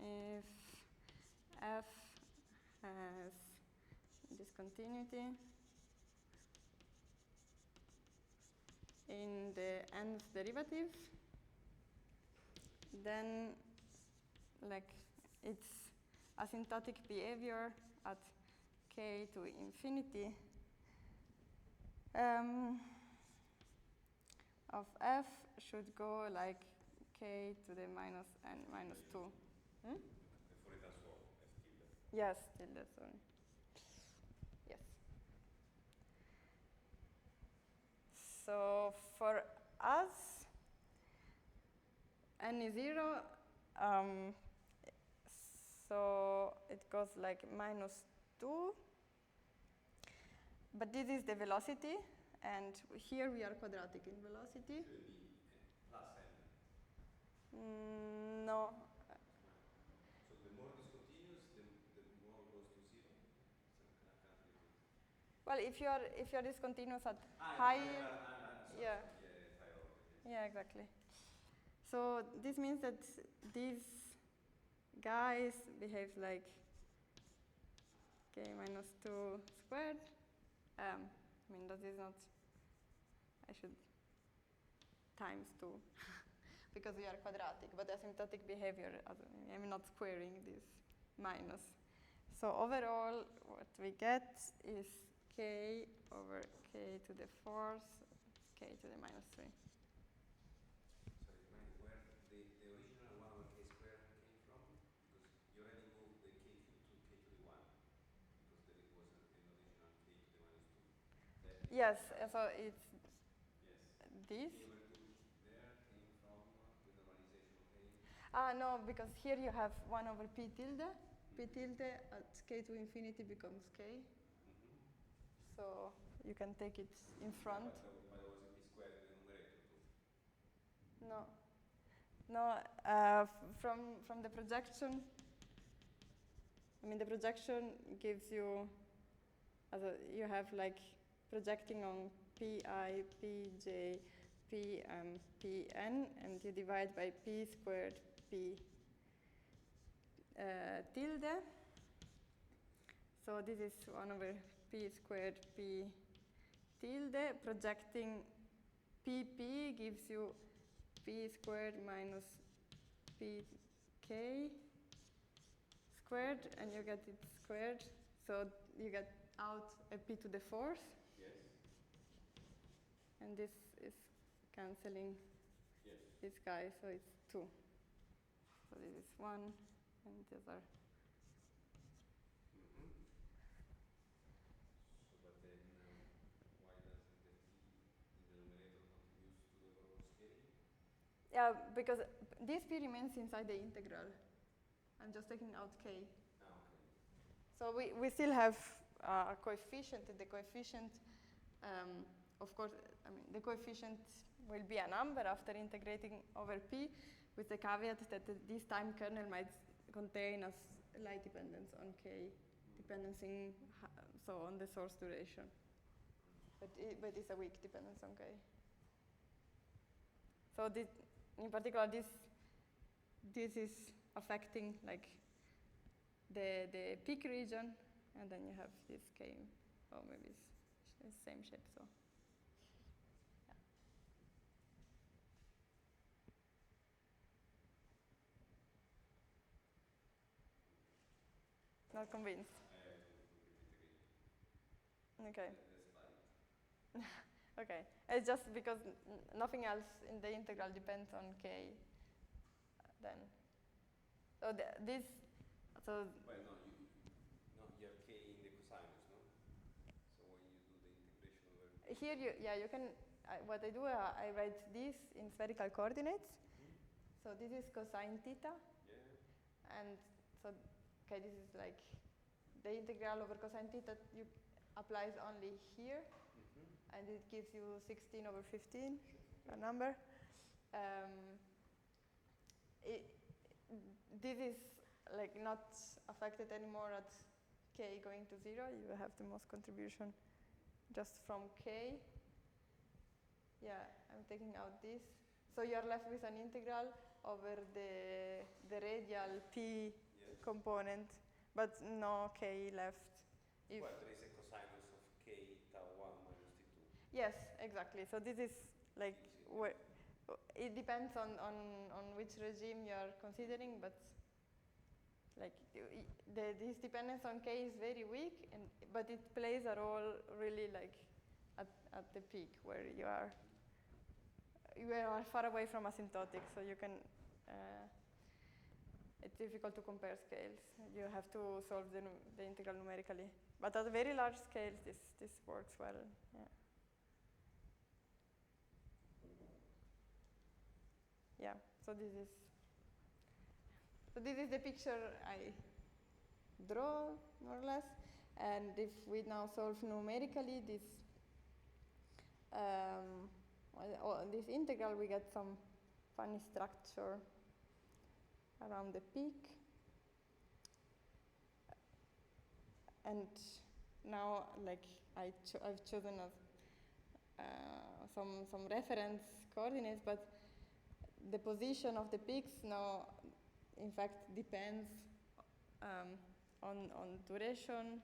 Speaker 1: if f has discontinuity in the nth derivative, then like its asymptotic behavior at k to infinity of f should go like k to the minus n minus 2.
Speaker 2: The Fourier transform, f tilde.
Speaker 1: Yes, tilde, sorry. Yes. So for us, n is 0, so it goes like minus 2. But this is the velocity, and here we are quadratic in velocity.
Speaker 2: Should be plus n.
Speaker 1: No.
Speaker 2: So the more discontinuous, the more goes to 0. So I can't read it.
Speaker 1: Well, if you're discontinuous at
Speaker 2: Sorry.
Speaker 1: yeah.
Speaker 2: Yeah, higher order. Yes.
Speaker 1: Yeah, exactly. So this means that these guys behave like k minus 2 squared. I mean, that is not, I should times 2 because we are quadratic, but asymptotic behavior, I'm not squaring this minus. So overall, what we get is k over k to the 4th, k to the minus 3.
Speaker 2: Sorry, remind me where the original 1 over k squared came from? Because you already moved the k cubed to k to the 1, because there was an original k to the minus 2.
Speaker 1: Yes, so it's this.
Speaker 2: K over 2 there came from the normalization of a.
Speaker 1: No, because here you have 1 over p tilde. P tilde at k to infinity becomes k. So you can take it in front.
Speaker 2: But there was a p squared in the numerator too.
Speaker 1: No. No, from the projection. I mean, the projection gives you, you have like projecting on pi, pj, p, pn, and you divide by p squared p tilde. So this is 1 over p squared p tilde. Projecting pp gives you p squared minus pk squared, and you get it squared. So you get out a p to the 4th.
Speaker 2: Yes.
Speaker 1: And this is cancelling
Speaker 2: Yes.
Speaker 1: this guy, so it's 2. So this is 1, and these are.
Speaker 2: Mm-hmm. So, but then why doesn't the p in the numerator contribute to the overall scaling?
Speaker 1: Yeah, because this p remains inside the integral. I'm just taking out k.
Speaker 2: Ah, okay.
Speaker 1: So we still have a coefficient. The coefficient, of course, I mean, the coefficient will be a number after integrating over p, with the caveat that this time kernel might contain a slight dependence on k, dependency so on the source duration. But it's a weak dependence on k. So this, in particular, this is affecting like the peak region, and then you have this k, or maybe it's the same shape. So yeah. Not convinced.
Speaker 2: I have to repeat it again.
Speaker 1: Okay.
Speaker 2: The slide.
Speaker 1: Okay. It's just because nothing else in the integral depends on k. Then, so this, so.
Speaker 2: Well, no, you have k in the cosinus, no? So when you do the integration over
Speaker 1: Here, you can. What I do, I write this in spherical coordinates. So this is cosine theta.
Speaker 2: Yeah.
Speaker 1: And so, okay, this is like the integral over cosine theta applies only here, and it gives you 16 over 15, a number. This is like not affected anymore at k going to 0. You have the most contribution just from k. Yeah, I'm taking out this. So you're left with an integral over the radial p component, but no k left. If
Speaker 2: Well, there is a cosinus of k tau 1 minus t2.
Speaker 1: yes, exactly. So this is like where it depends on which regime you are considering, but like this dependence on k is very weak, but it plays a role really like at the peak where you are far away from asymptotic, so you can. It's difficult to compare scales. You have to solve the integral numerically, but at very large scales, this works well. Yeah. Yeah. So this is the picture I draw more or less, and if we now solve numerically this integral, we get some funny structure around the peak. And now, like I've chosen some reference coordinates, but the position of the peaks now, in fact, depends on duration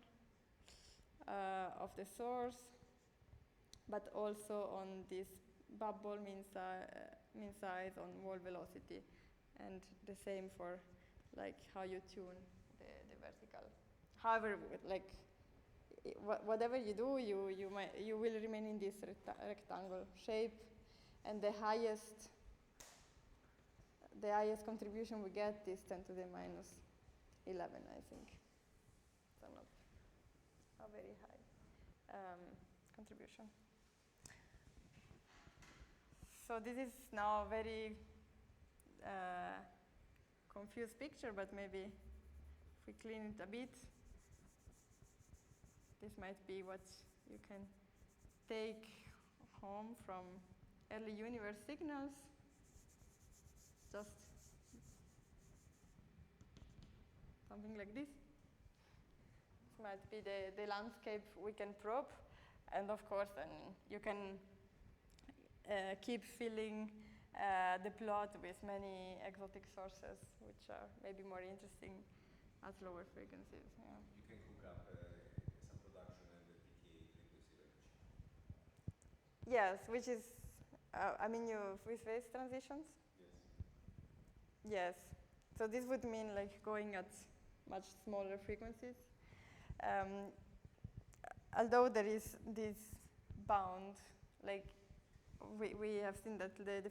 Speaker 1: of the source, but also on this bubble mean size on wall velocity, and the same for like how you tune the vertical. However, like whatever you do, you will remain in this rectangle shape, and the highest contribution we get is 10 to the minus 11, I think. So not a very high contribution. So this is now a very confused picture, but maybe if we clean it a bit, this might be what you can take home from early universe signals. just something like this. This might be the landscape we can probe. And of course, then you can keep filling the plot with many exotic sources, which are maybe more interesting at lower frequencies. Yeah.
Speaker 2: You can hook up some production and the decay frequency range.
Speaker 1: Yes, which is, I mean, with phase transitions?
Speaker 2: Yes.
Speaker 1: Yes. So this would mean like going at much smaller frequencies. Although there is this bound, like we have seen that the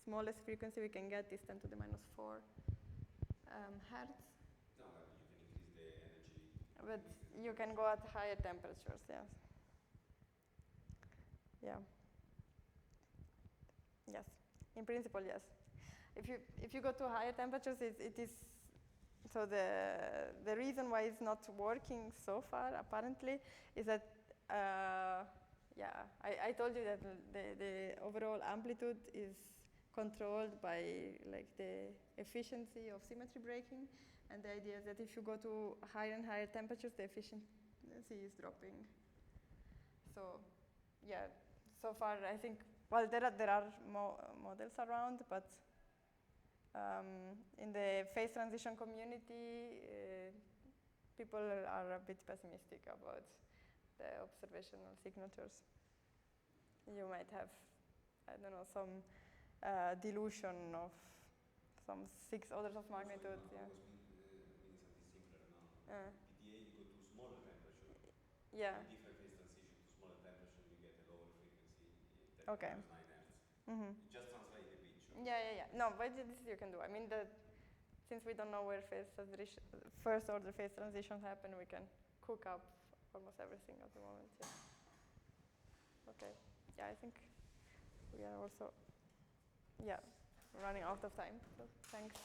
Speaker 1: smallest frequency we can get is 10 to the minus 4 hertz.
Speaker 2: No, you can increase the energy.
Speaker 1: But you can go at higher temperatures, yes. Yeah. Yes. In principle, yes. If you go to higher temperatures, it is so the reason why it's not working so far apparently is that I told you that the overall amplitude is controlled by like the efficiency of symmetry breaking, and the idea is that if you go to higher and higher temperatures, the efficiency is dropping. So yeah, so far I think, well, there are models around, but in the phase transition community, people are a bit pessimistic about the observational signatures. You might have, I don't know, some dilution of some 6 orders of magnitude. Yeah.
Speaker 2: Meaning something simpler, no? PDA, you go to smaller temperature.
Speaker 1: Yeah.
Speaker 2: With different phase transition to smaller temperature, you get a lower frequency, 10
Speaker 1: Okay.
Speaker 2: minus 9 hertz. You just translate the picture.
Speaker 1: Yeah. No, but this you can do. I mean, since we don't know where first order phase transitions happen, we can cook up almost everything at the moment. Yeah. Okay. Yeah, I think we are also running out of time. So thanks.